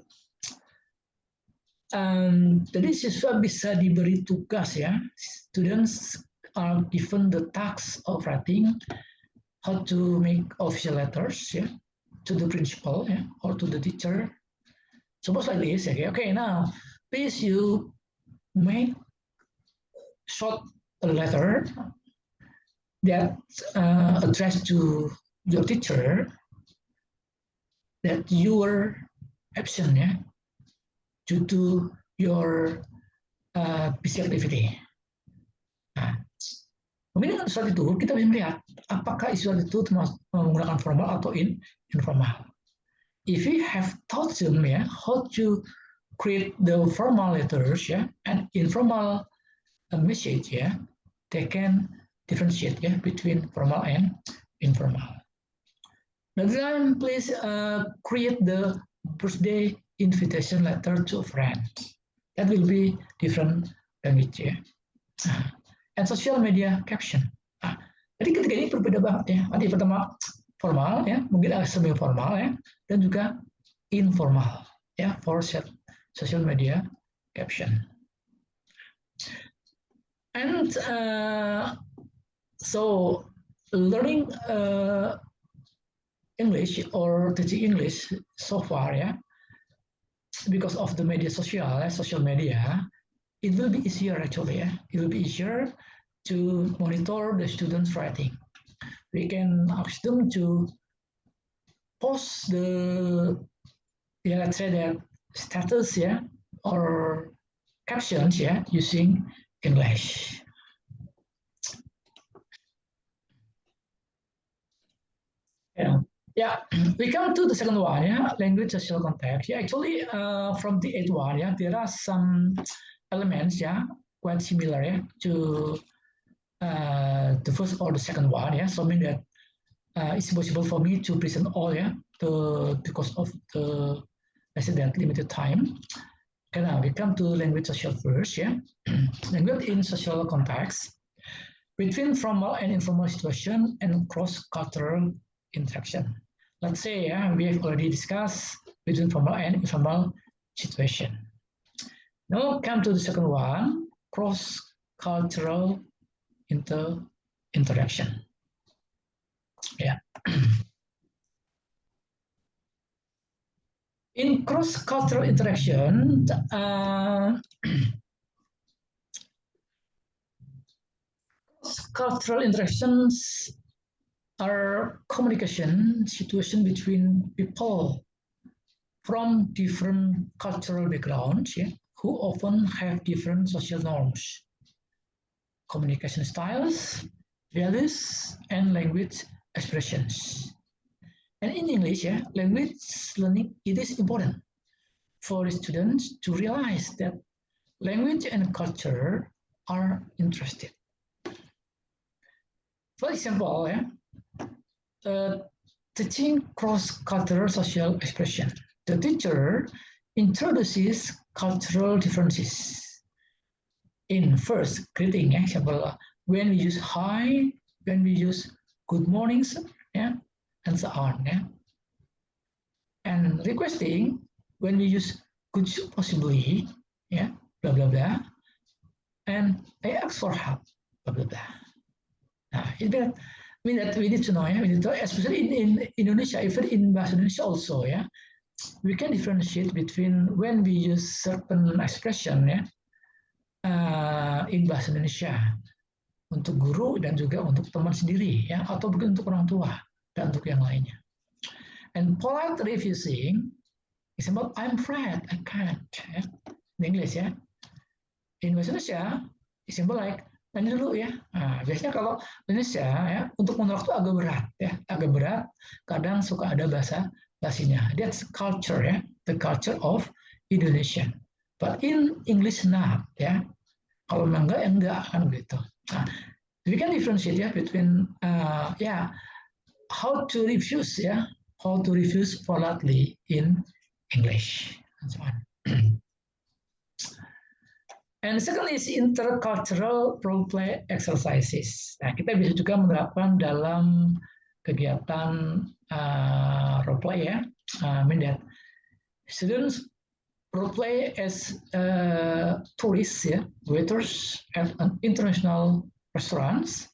jadi siswa bisa diberi tugas ya, students are given the task of writing how to make official letters yeah, to the principal yeah, or to the teacher. Suppose like this, okay, now please you make short letter that addressed to your teacher that you were absent yeah, due to your busy activity. Nah, mungkin dengan surat itu kita bisa melihat apakah surat itu menggunakan formal atau informal. If we have taught them yeah, how to create the formal letters yeah, and informal message, yeah, they can differentiate yeah, between formal and informal. Next time, please create the birthday invitation letter to a friend. That will be different language ya. And social media caption. Jadi ketiga ini berbeda banget ya. Tadi pertama formal ya, mungkin agak semi formal ya, dan juga informal ya for social media caption. And so learning English or teaching English so far ya, because of the media social media, it will be easier actually. Yeah? It will be easier to monitor the students' writing. We can ask them to post the, yeah, let's say that status, yeah, or captions, yeah, using English. Yeah, we come to the second one, yeah, language social context. Yeah, actually, from the 8th one, yeah, there are some elements, yeah, quite similar, yeah, to the first or the second one, yeah. So I mean that it's possible for me to present all, yeah, because of the, let's say that limited time. Okay, now we come to language social first, yeah. Language in social context, between formal and informal situation and cross-cultural interaction. Let's say yeah, we have already discussed between formal and informal situation. Now come to the second one, cross-cultural interaction. Yeah. In cross-cultural interaction, cross-cultural interactions are communication situation between people from different cultural backgrounds, yeah, who often have different social norms, communication styles, values, and language expressions. And in English, yeah, language learning, it is important for the students to realize that language and culture are interested. For example, yeah, teaching cross-cultural social expression. The teacher introduces cultural differences. In first greeting, example, when we use hi, when we use good mornings, and so on. Yeah? And requesting, when we use could you possibly, yeah, blah, blah, blah, and I ask for help, blah, blah, blah. That mean that we need to know, yeah, we need to, especially in Indonesia, even in Bahasa Indonesia also, yeah, we can differentiate between when we use certain expression, yeah, in Bahasa Indonesia untuk guru dan juga untuk teman sendiri, ya, atau mungkin untuk orang tua dan untuk yang lainnya. And polite refusing is about I'm afraid, I can't. Ya. In English ya. In Bahasa Indonesia, it's simple like nanti dulu ya. Nah, biasanya kalau Indonesia ya untuk menolak itu agak berat ya, agak berat. Kadang suka ada bahasa basinya. That's culture ya, the culture of Indonesian. But in English not ya. Kalau enggak ya enggak kan gitu. Nah, we can differentiate ya between how to refuse ya, how to refuse politely in English and so on. And second is intercultural role play exercises. Nah, kita bisa juga menerapkan dalam kegiatan role play ya. Mean that students role play as tourists ya, waiters at an international restaurants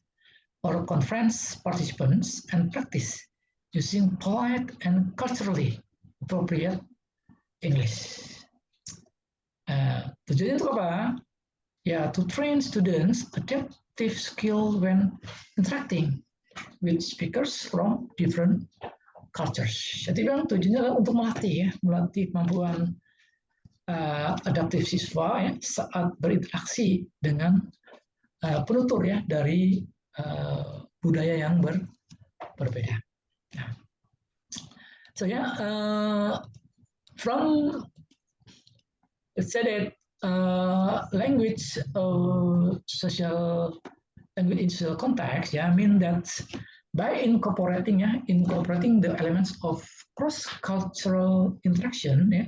or conference participants and practice using polite and culturally appropriate English. Tujuannya untuk apa? Ya, to train students adaptive skill when interacting with speakers from different cultures. Jadi memang tujuannya adalah untuk melatih ya, melatih kemampuan adaptif siswa ya, saat berinteraksi dengan penutur ya dari budaya yang berbeda. Nah, so yeah, from let's say that language social language in social context, yeah, I mean that by incorporating the elements of cross-cultural interaction, yeah,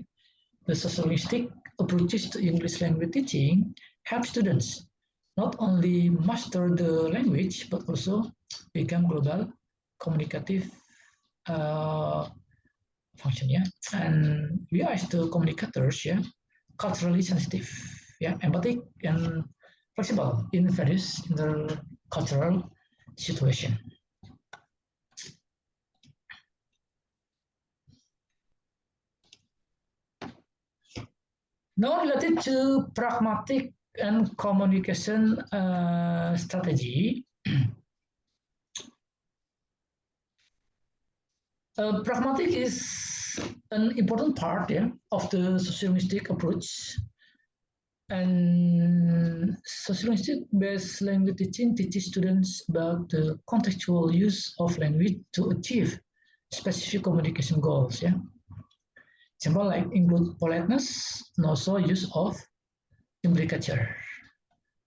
the socialistic approaches to English language teaching help students not only master the language but also become global communicative function, yeah. And we are as the communicators, yeah, culturally sensitive, yeah, empathic and flexible in various intercultural situation. Now related to pragmatic and communication strategy. Pragmatic is an important part of the sociolinguistic approach. And sociolinguistic-based language teaching teaches students about the contextual use of language to achieve specific communication goals. Yeah. Example like include politeness and also use of implicature.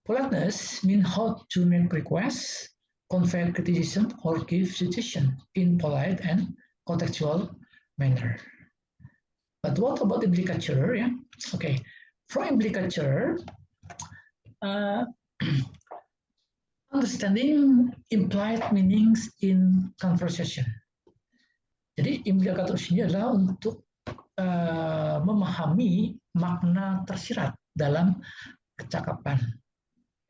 Politeness means how to make requests, convey criticism, or give suggestion in polite and contextual manner. But what about implicature? Yeah, okay. For implicature, understanding implied meanings in conversation. Jadi implikator ini adalah untuk memahami makna tersirat dalam kecakapan.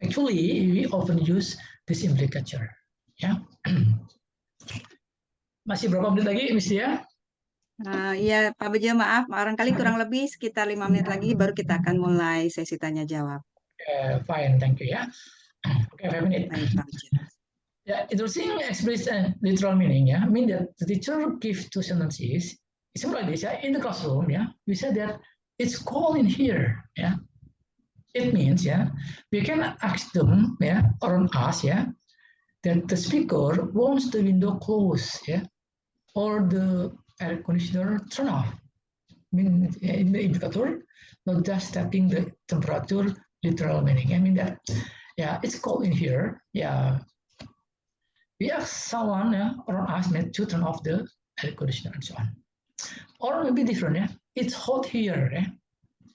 Actually, we often use this implicature. Ya. Masih berapa menit lagi, Miss Dia? Iya, Pak Bejo, maaf, barangkali kurang lebih sekitar 5 menit lagi baru kita akan mulai sesi tanya jawab. Fine, thank you ya. Okay, 5 minutes. Baik, Pak Bejo. Yeah, introducing explicit and literal meaning. Yeah, I mean that the teacher gives two sentences. It's like this. Yeah, in the classroom. Yeah, we said that it's cold in here. Yeah, it means we can ask them. Yeah, or ask. Yeah, that the speaker wants the window closed. Yeah, or the air conditioner turn off. I mean, in the indicator, not just setting the temperature. Literal meaning. I mean that. Yeah, it's cold in here. Yeah. We ask someone or ask me to turn off the air conditioner and so on. Or maybe different, it's hot here.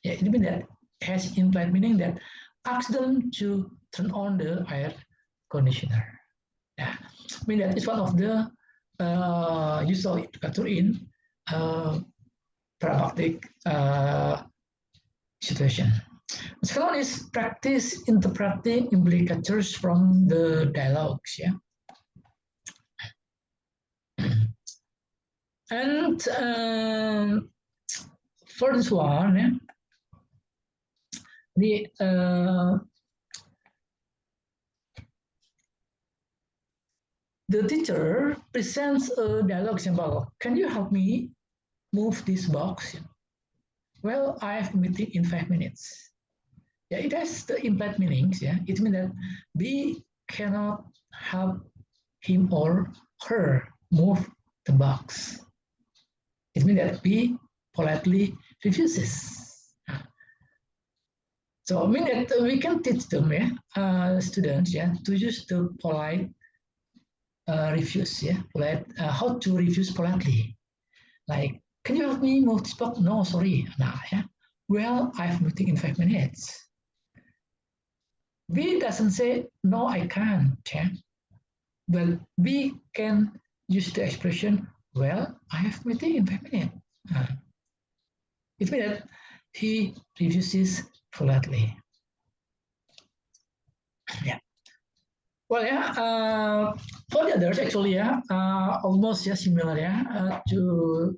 Yeah, it means that has implied meaning that ask them to turn on the air conditioner. Yeah, I mean that is one of the usual educator in pragmatic situation. Second is practice interpreting implicatures from the dialogues, yeah. And for this one, yeah, the teacher presents a dialogue symbol. Can you help me move this box? Well, I have a meeting in 5 minutes. Yeah, it has the implied meanings. Yeah, it means that we cannot help him or her move the box. It means that we politely refuses. So I mean that we can teach them, yeah, students, yeah, to use the polite refuse, yeah, polite, how to refuse politely. Like, can you help me move this box? No, sorry. Nah, yeah. Well, I have meeting in 5 minutes. We doesn't say no, I can't. Yeah? Well, we can use the expression, well, I have meeting in 5 minutes. It means that he refuses politely. Yeah. Well, yeah. For the others, actually, yeah, almost similar, yeah, to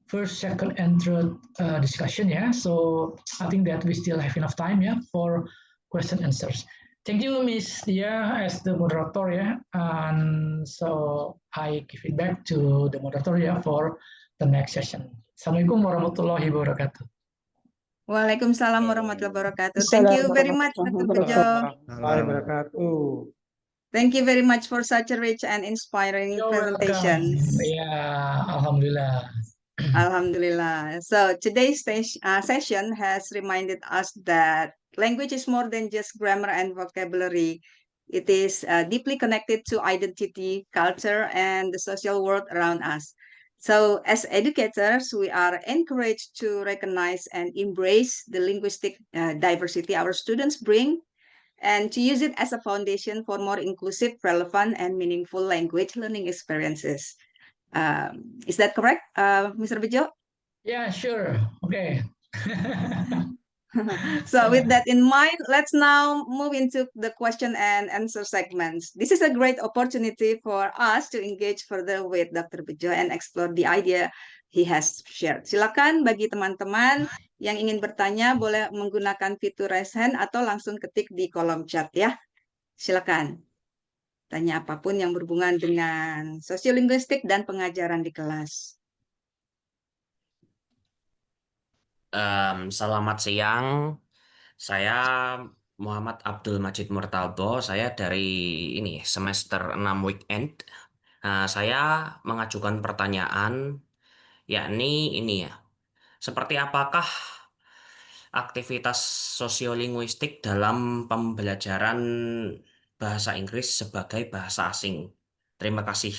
first, second, and third discussion, yeah. So I think that we still have enough time, yeah, for question answers. Thank you, Miss Dia, as the moderator, yeah. And so I give it back to the moderator, yeah, for the next session. Assalamualaikum warahmatullahi wabarakatuh. Waalaikumsalam warahmatullahi wabarakatuh. Thank you very much, Dr. Bejo. Thank you very much for such a rich and inspiring presentation. Yeah, Alhamdulillah. Alhamdulillah. So today's session has reminded us that language is more than just grammar and vocabulary. It is deeply connected to identity, culture, and the social world around us. So as educators, we are encouraged to recognize and embrace the linguistic diversity our students bring, and to use it as a foundation for more inclusive, relevant, and meaningful language learning experiences. Is that correct, Mr. Bejo? Yeah, sure. Okay. So with that in mind, let's now move into the question and answer segments. This is a great opportunity for us to engage further with Dr. Bejo and explore the idea he has shared. Silakan bagi teman-teman yang ingin bertanya boleh menggunakan fitur raise hand atau langsung ketik di kolom chat ya. Silakan. Tanya apapun yang berhubungan dengan sosiolinguistik dan pengajaran di kelas. Selamat siang, saya Muhammad Abdul Majid Murtalbo, saya dari ini semester 6 weekend. Saya mengajukan pertanyaan, yakni ini ya, seperti apakah aktivitas sosiolinguistik dalam pembelajaran bahasa Inggris sebagai bahasa asing? Terima kasih.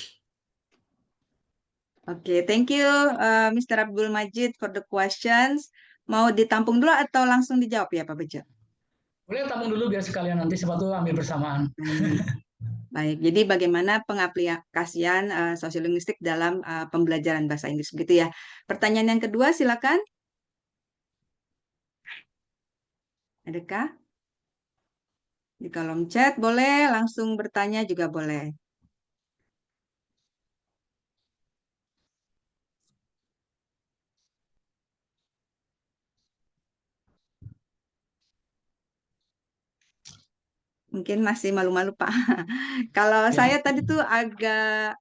Oke, thank you Mr. Abdul Majid for the questions. Mau ditampung dulu atau langsung dijawab ya Pak Bejo? Boleh tampung dulu biar sekalian nanti sepatu ambil bersamaan. Baik, jadi bagaimana pengaplikasian sosiolinguistik dalam pembelajaran bahasa Inggris begitu ya. Pertanyaan yang kedua silakan. Adakah? Di kolom chat boleh, langsung bertanya juga boleh. Mungkin masih malu-malu Pak. Kalau saya tadi tuh agak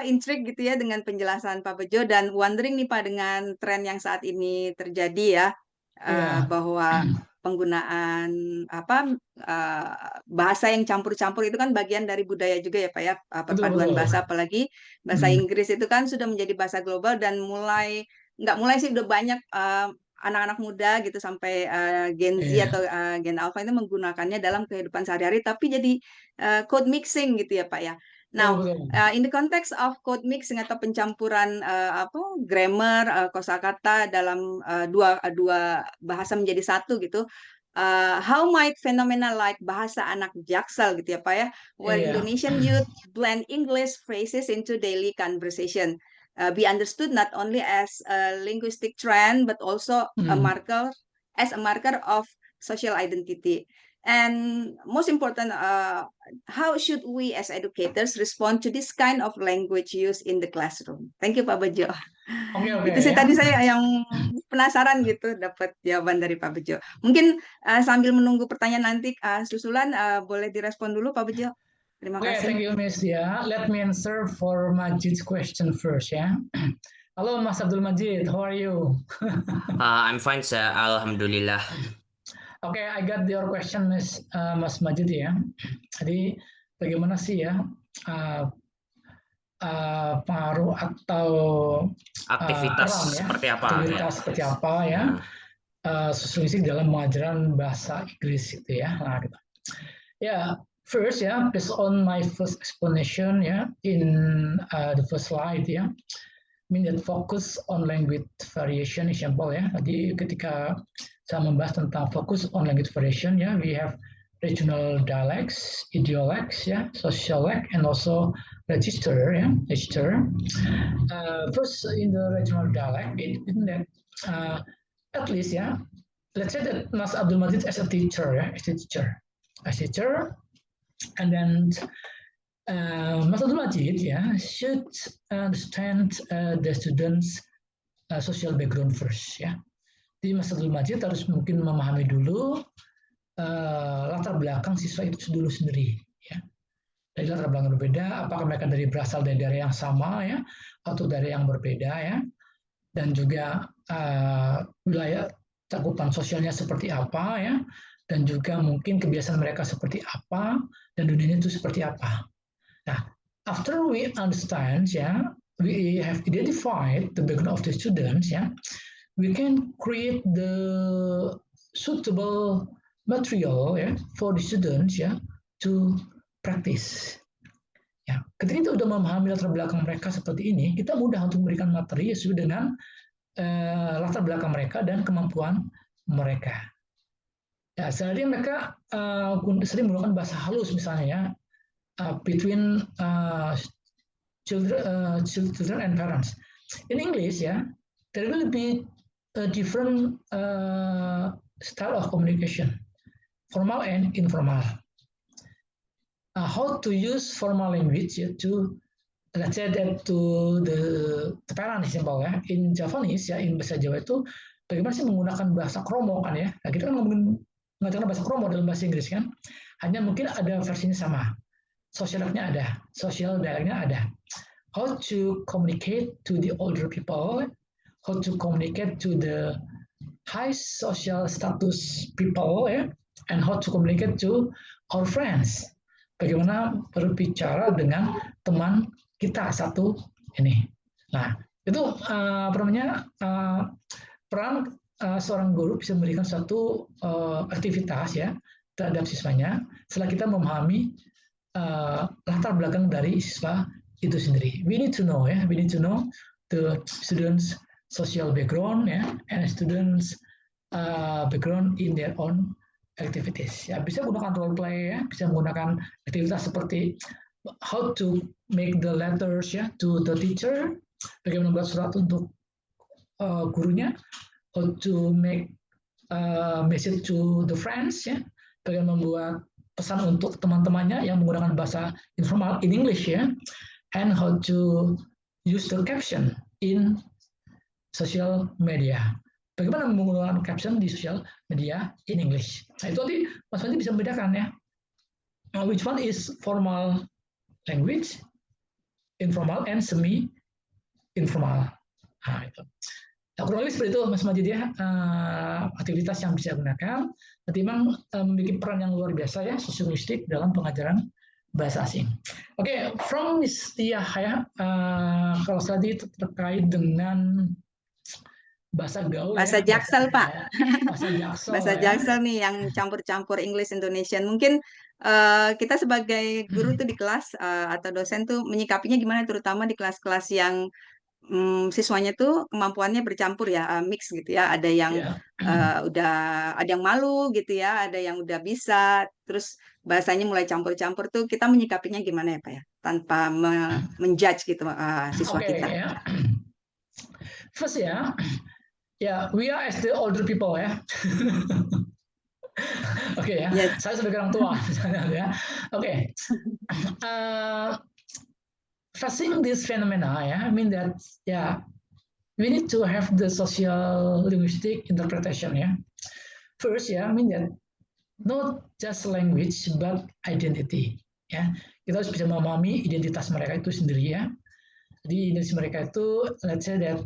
intrigue gitu ya dengan penjelasan Pak Bejo dan wondering nih Pak dengan tren yang saat ini terjadi ya, bahwa penggunaan bahasa yang campur-campur itu kan bagian dari budaya juga ya Pak ya, perpaduan bahasa, apalagi bahasa Inggris itu kan sudah menjadi bahasa global dan udah banyak anak-anak muda gitu sampai Gen Z atau Gen Alpha itu menggunakannya dalam kehidupan sehari-hari, tapi jadi code mixing gitu ya Pak ya. Now, in the context of code mixing atau pencampuran grammar, kosakata dalam dua bahasa menjadi satu gitu, how might phenomena like bahasa anak Jaksel gitu ya Pak ya, where Iya. Indonesian youth blend English phrases into daily conversation, be understood not only as a linguistic trend but also a Hmm. marker of social identity. And most important, how should we as educators respond to this kind of language use in the classroom? Thank you Pak Bejo. Oke Itu sih ya. tadi saya yang penasaran gitu dapat jawaban dari Pak Bejo. Mungkin sambil menunggu pertanyaan nanti susulan, boleh direspon dulu Pak Bejo. Terima Oke, kasih. thank you Miss Dia. Let me answer for Majid's question first ya. Halo Mas Abdul Majid, how are you? I'm fine, sir. Alhamdulillah. Oke, I got your question, Mas Majid ya. Jadi bagaimana sih ya pengaruh atau Aktivitas peran ya, seperti apa? aktivitas seperti apa ya, sosialisasi dalam pengajaran bahasa Inggris gitu ya. Nah, gitu. Ya, first ya, based on my first explanation ya, in the first slide ya, mean that focus on language variation example ya. Jadi ketika saya membahas tentang focus on language variation ya, we have regional dialects, idiolects ya, sociolect, and also register ya, register. First in the regional dialect, it means that at least ya, let's say that Mas Abdul Majid as a teacher ya, as a teacher, and then Mas Abdul Majid ya should understand the students' social background first ya. Jadi Mas Abdul Majid harus mungkin memahami dulu latar belakang siswa itu dulu sendiri ya. Dari latar belakang berbeda, apakah mereka berasal dari daerah yang sama ya atau dari yang berbeda ya, dan juga wilayah cakupan sosialnya seperti apa ya, dan juga mungkin kebiasaan mereka seperti apa dan dunianya itu seperti apa. Nah, after we understand ya, we have identified the background of the students ya, we can create the suitable material ya for the students ya to practice. Ya, ketika kita sudah memahami latar belakang mereka seperti ini, kita mudah untuk memberikan materi sesuai dengan latar belakang mereka dan kemampuan mereka. Ya, sehari mereka sering menggunakan bahasa halus misalnya ya, between children and parents. In English ya, there will be a different style of communication, formal and informal. How to use formal language ya, to let's say that to the parents example ya. In Javanese ya, in bahasa Jawa itu bagaimana sih menggunakan bahasa kromo kan ya. Nah, kita kan ngomongin menggunakan bahasa kromo dalam bahasa Inggris kan. Hanya mungkin ada versinya sama. Sosialnya ada, social dialeknya ada. How to communicate to the older people, how to communicate to the high social status people ya, and how to communicate to our friends. Bagaimana berbicara dengan teman kita satu ini. Nah, itu peran seorang guru bisa memberikan suatu aktivitas ya terhadap siswanya setelah kita memahami latar belakang dari siswa itu sendiri. We need to know ya, we need to know the students' social background ya, and students' background in their own activities. Ya, bisa menggunakan role play ya, bisa menggunakan aktivitas seperti how to make the letters ya to the teacher, bagaimana membuat surat untuk gurunya, how to make message to the friends ya, bagaimana membuat pesan untuk teman-temannya yang menggunakan bahasa informal in English ya, and how to use the caption in social media. Bagaimana menggunakan caption di sosial media in English. Nah, itu nanti Mas Fandi bisa membedakan ya. Which one is formal language, informal, and semi-informal. Nah, itu. Nah, kurang lebih seperti itu Mas Majid ya, aktivitas yang bisa gunakan. Nanti memang memiliki peran yang luar biasa ya, sosiolinguistik dalam pengajaran bahasa asing. Oke, from Miss Tia ya, kalau tadi terkait dengan bahasa gaul bahasa ya, Jaksel Pak. bahasa Jaksel bahasa ya. Jaksel nih yang campur-campur English Indonesian. Mungkin kita sebagai guru tuh di kelas atau dosen tuh menyikapinya gimana, terutama di kelas-kelas yang siswanya tuh kemampuannya bercampur ya, mix gitu ya. Ada yang Ya. udah ada yang malu gitu ya, ada yang udah bisa. Terus bahasanya mulai campur-campur tuh kita menyikapinya gimana ya Pak ya? Tanpa menjudge gitu siswa Oke, kita. ya. First ya, we are as the older people ya. Oke ya, Yes. saya sebagai orang tua misalnya ya. Oke. Facing this phenomena ya, I mean that we need to have the social linguistic interpretation ya. First ya, I mean that not just language but identity ya. Kita harus bisa memahami identitas mereka itu sendiri ya. Jadi identitas mereka itu, let's say that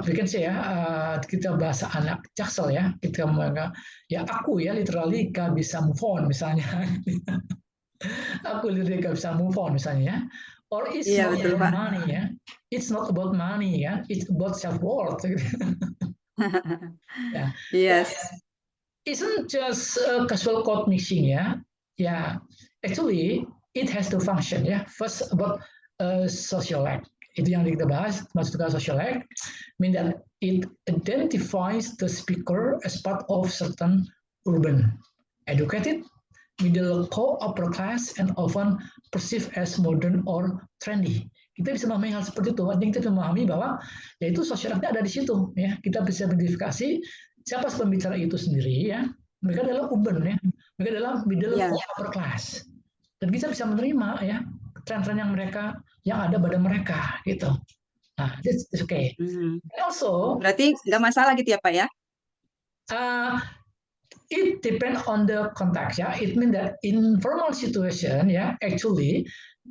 we can say kita bahasa anak Jaksel ya, kita aku ya literally gak bisa move on misalnya. Aku literally gak bisa move on misalnya ya. Or it's Iya, not betul, about Pak. money ya. It's not about money ya. It's about self worth. Yes. Isn't just casual code mixing ya. Actually it has to function ya. First about sociolect. Itu yang kita bahas, masuk ke sociolect, mean that it identifies the speaker as part of certain urban, educated, middle upper class, and often perceived as modern or trendy. Kita bisa memahami hal seperti itu. Artinya kita bisa memahami bahwa yaitu sociolect ada di situ ya. Kita bisa identifikasi siapa pembicara itu sendiri ya. Mereka adalah urban ya. Mereka adalah middle upper class. Dan kita bisa menerima ya tren-tren yang ada pada mereka gitu. Nah, it's okay. Also, berarti nggak masalah gitu ya Pak ya? It depends on the context ya. It means that in formal situation ya, actually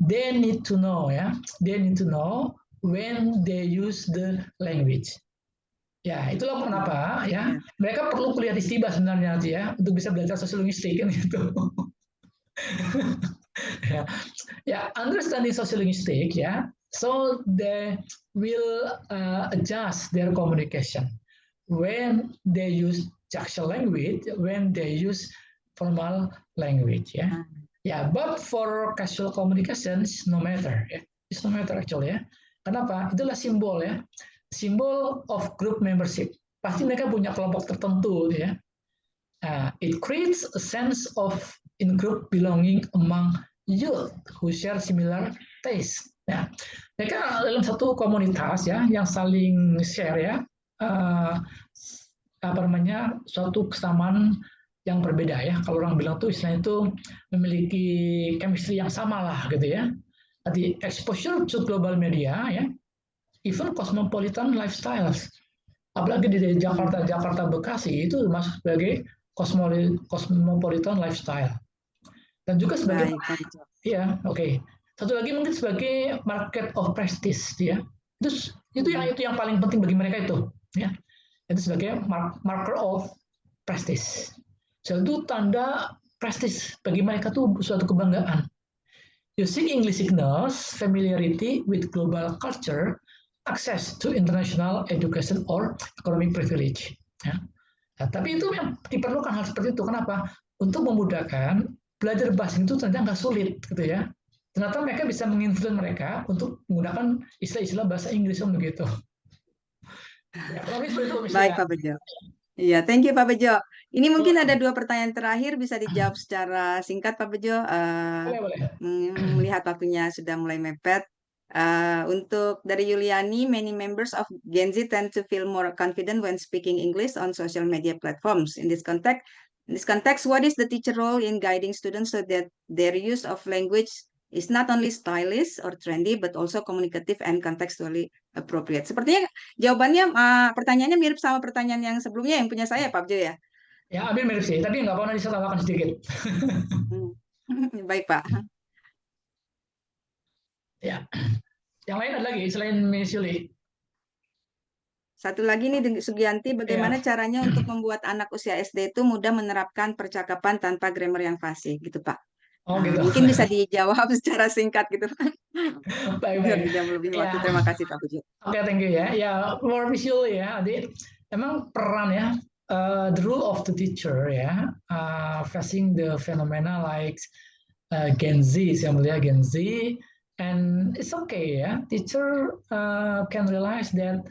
they need to know ya. They need to know when they use the language. Ya, itulah kenapa ya. Mereka perlu kuliah istiba sebenarnya nanti ya untuk bisa belajar sosiolinguistik kan gitu. Understanding sociolinguistic, so they will adjust their communication when they use Jaksel language, when they use formal language, but for casual communications, no matter, it's no matter actually, Kenapa? Itulah simbol simbol of group membership. Pasti mereka punya kelompok tertentu, It creates a sense of in-group belonging among youth who share similar taste. Mereka dalam satu komunitas yang saling share suatu kesamaan yang berbeda Kalau orang bilang tuh istilahnya itu memiliki chemistry yang sama lah gitu ya. Tadi exposure to global media even cosmopolitan lifestyles. Apalagi di Jakarta Bekasi itu masuk sebagai cosmopolitan lifestyle. Dan juga sebagai Satu lagi mungkin sebagai market of prestige Itu yang paling penting bagi mereka itu Itu sebagai marker of prestige. Itu tanda prestige bagi mereka tuh suatu kebanggaan. Using English signals familiarity with global culture, access to international education or economic privilege. Tapi itu yang diperlukan hal seperti itu. Kenapa? Untuk memudahkan belajar bahasa itu ternyata nggak sulit gitu ya. Ternyata mereka bisa menginfluence mereka untuk menggunakan istilah-istilah bahasa Inggris begitu. Baik Pak Bejo. Iya, thank you Pak Bejo. Ini mungkin ada 2 pertanyaan terakhir bisa dijawab secara singkat Pak Bejo. Boleh. Melihat waktunya sudah mulai mepet. Untuk dari Yuliani, many members of Gen Z tend to feel more confident when speaking English on social media platforms. In this context, what is the teacher role in guiding students so that their use of language is not only stylish or trendy, but also communicative and contextually appropriate? Sepertinya jawabannya, pertanyaannya mirip sama pertanyaan yang sebelumnya yang punya saya, Pak Bejo ya? Ya, hampir mirip sih, tapi nggak apa-apa, bisa tambahkan sedikit. Baik, Pak. Ya. Yang lain ada lagi selain Miss Yuli? Satu lagi nih Sugianti, bagaimana caranya untuk membuat anak usia SD itu mudah menerapkan percakapan tanpa grammar yang fasih, gitu Pak? Gitu. Mungkin bisa dijawab secara singkat gitu. Baik. Jam lebih waktu. Terima kasih Pak Puji. Oke, thank you ya. For Miss Yuli Adik, emang peran the role of the teacher facing the phenomena like Gen Z, saya melihat Gen Z And it's okay, yeah. Teacher can realize that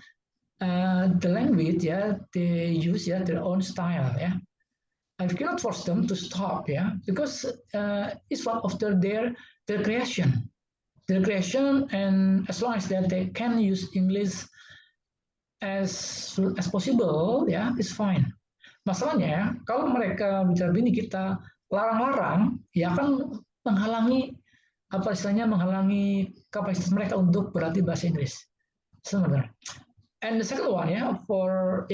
the language, yeah, they use, yeah, their own style, yeah. I cannot force them to stop, yeah, because it's one of their creation, and as long as that they can use English as possible, ya, it's fine. Masalahnya kalau mereka bicara begini kita larang-larang, ya akan menghalangi apa istilahnya menghalangi kapasitas mereka untuk berlatih bahasa Inggris. Sebenarnya. And the second one, yeah, for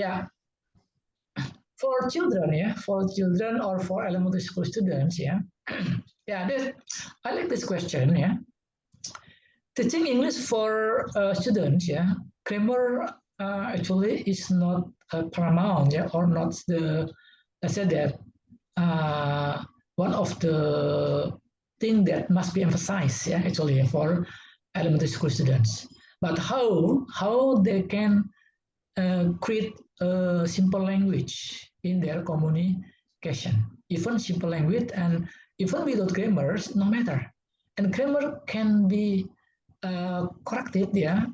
children or for elementary school students, yeah, yeah, I like this question, yeah. Teaching English for students, yeah, grammar actually is not paramount, yeah, or not the, I said that one of the thing that must be emphasized, yeah, actually for elementary school students. But how they can create a simple language in their communication, even simple language and even without grammars, no matter. And grammar can be corrected, yeah,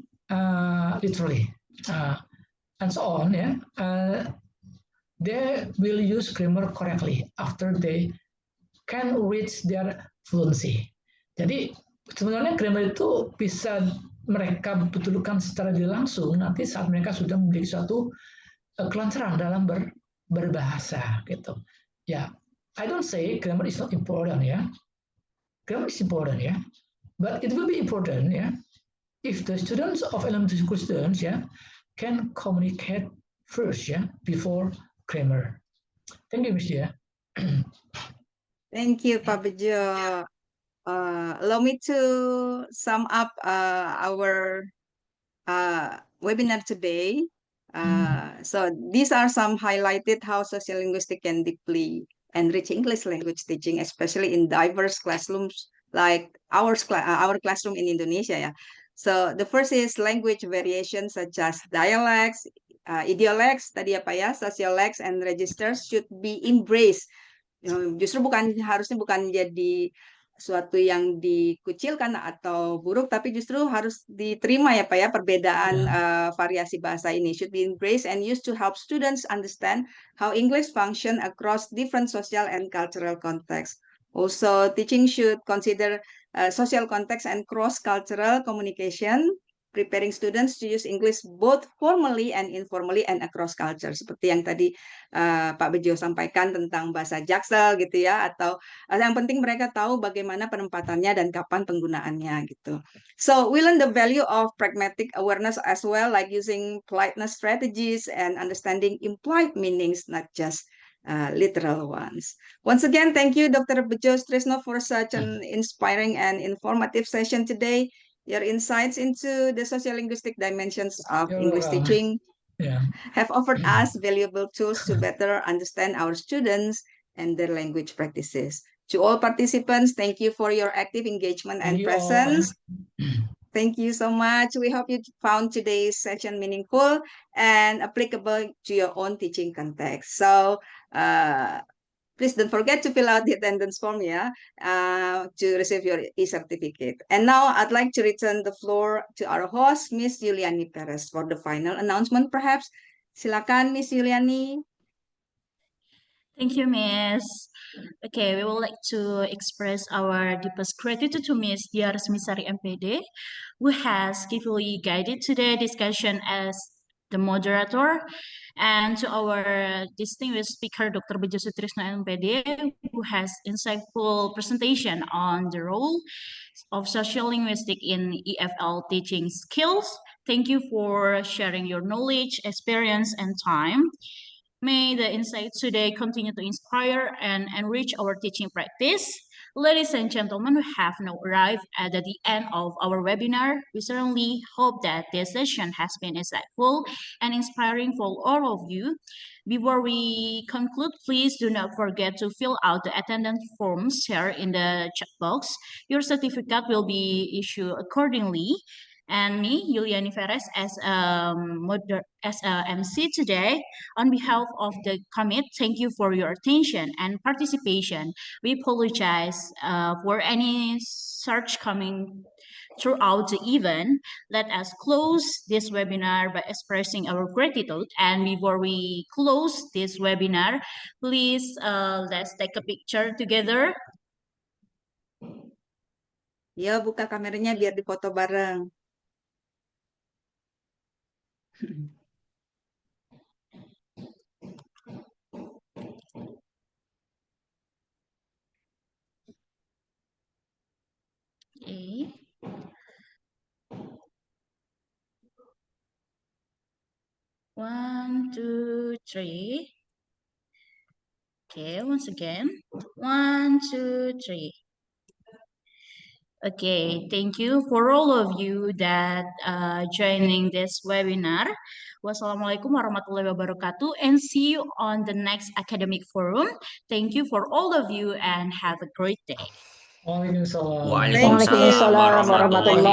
literally, and so on, yeah. They will use grammar correctly after they can reach their fluency. Jadi sebenarnya grammar itu bisa mereka betulkan secara langsung nanti saat mereka sudah memiliki suatu kelancaran dalam berbahasa gitu. Ya, I don't say grammar is not important, ya. Grammar is important, ya. But it will be important, ya, if the students of elementary school students, yeah, can communicate first, yeah, before grammar. Thank you, Miss Dia. Thank you, Pak Bejo. Allow me to sum up our webinar today. So these are some highlighted how sociolinguistic can deeply enrich English language teaching, especially in diverse classrooms like our classroom in Indonesia. Yeah. So the first is language variation such as dialects, idiolects, tadi apa ya, sociolects and registers should be embraced. Justru harusnya bukan jadi suatu yang dikucilkan atau buruk, tapi justru harus diterima ya Pak ya, perbedaan variasi bahasa ini should be embraced and used to help students understand how English function across different social and cultural contexts. Also, teaching should consider social context and cross-cultural communication, preparing students to use English both formally and informally and across culture. Seperti yang tadi Pak Bejo sampaikan tentang bahasa Jaksel gitu ya, atau yang penting mereka tahu bagaimana penempatannya dan kapan penggunaannya gitu. So we learn the value of pragmatic awareness as well, like using politeness strategies and understanding implied meanings, not just literal ones. Once again, thank you, Dr. Bejo Sutrisno, for such an inspiring and informative session today. Your insights into the sociolinguistic dimensions of English teaching have offered us valuable tools to better understand our students and their language practices. To all participants, thank you for your active engagement and presence. Thank you so much. We hope you found today's session meaningful and applicable to your own teaching context. So, please don't forget to fill out the attendance form to receive your e-certificate. And now I'd like to return the floor to our host, Miss Yuliani Perez, for the final announcement perhaps. Silakan, Miss Yuliani. Thank you, Miss. Okay, we would like to express our deepest gratitude to Miss Dia Resmisari MPD, who has skillfully guided today's discussion as the moderator, and to our distinguished speaker, Dr. Bejo Sutrisno MPD, who has insightful presentation on the role of social linguistics in EFL teaching skills. Thank you for sharing your knowledge, experience, and time. May the insights today continue to inspire and enrich our teaching practice. Ladies and gentlemen, we have now arrived at the end of our webinar. We certainly hope that this session has been insightful and inspiring for all of you. Before we conclude, please do not forget to fill out the attendance forms here in the chat box. Your certificate will be issued accordingly. And me, Yuliani Perez, as a MC today, on behalf of the commit, thank you for your attention and participation. We apologize for any shortcoming throughout the event. Let us close this webinar by expressing our gratitude. And before we close this webinar, please let's take a picture together. Ya, buka kameranya biar difoto bareng. Okay. One, two, three. Okay, once again. 1, 2, 3. Okay, thank you for all of you that joining this webinar. Wassalamualaikum warahmatullahi wabarakatuh, and see you on the next academic forum. Thank you for all of you and have a great day. Waalaikumsalam. Waalaikumsalam Thank you. warahmatullahi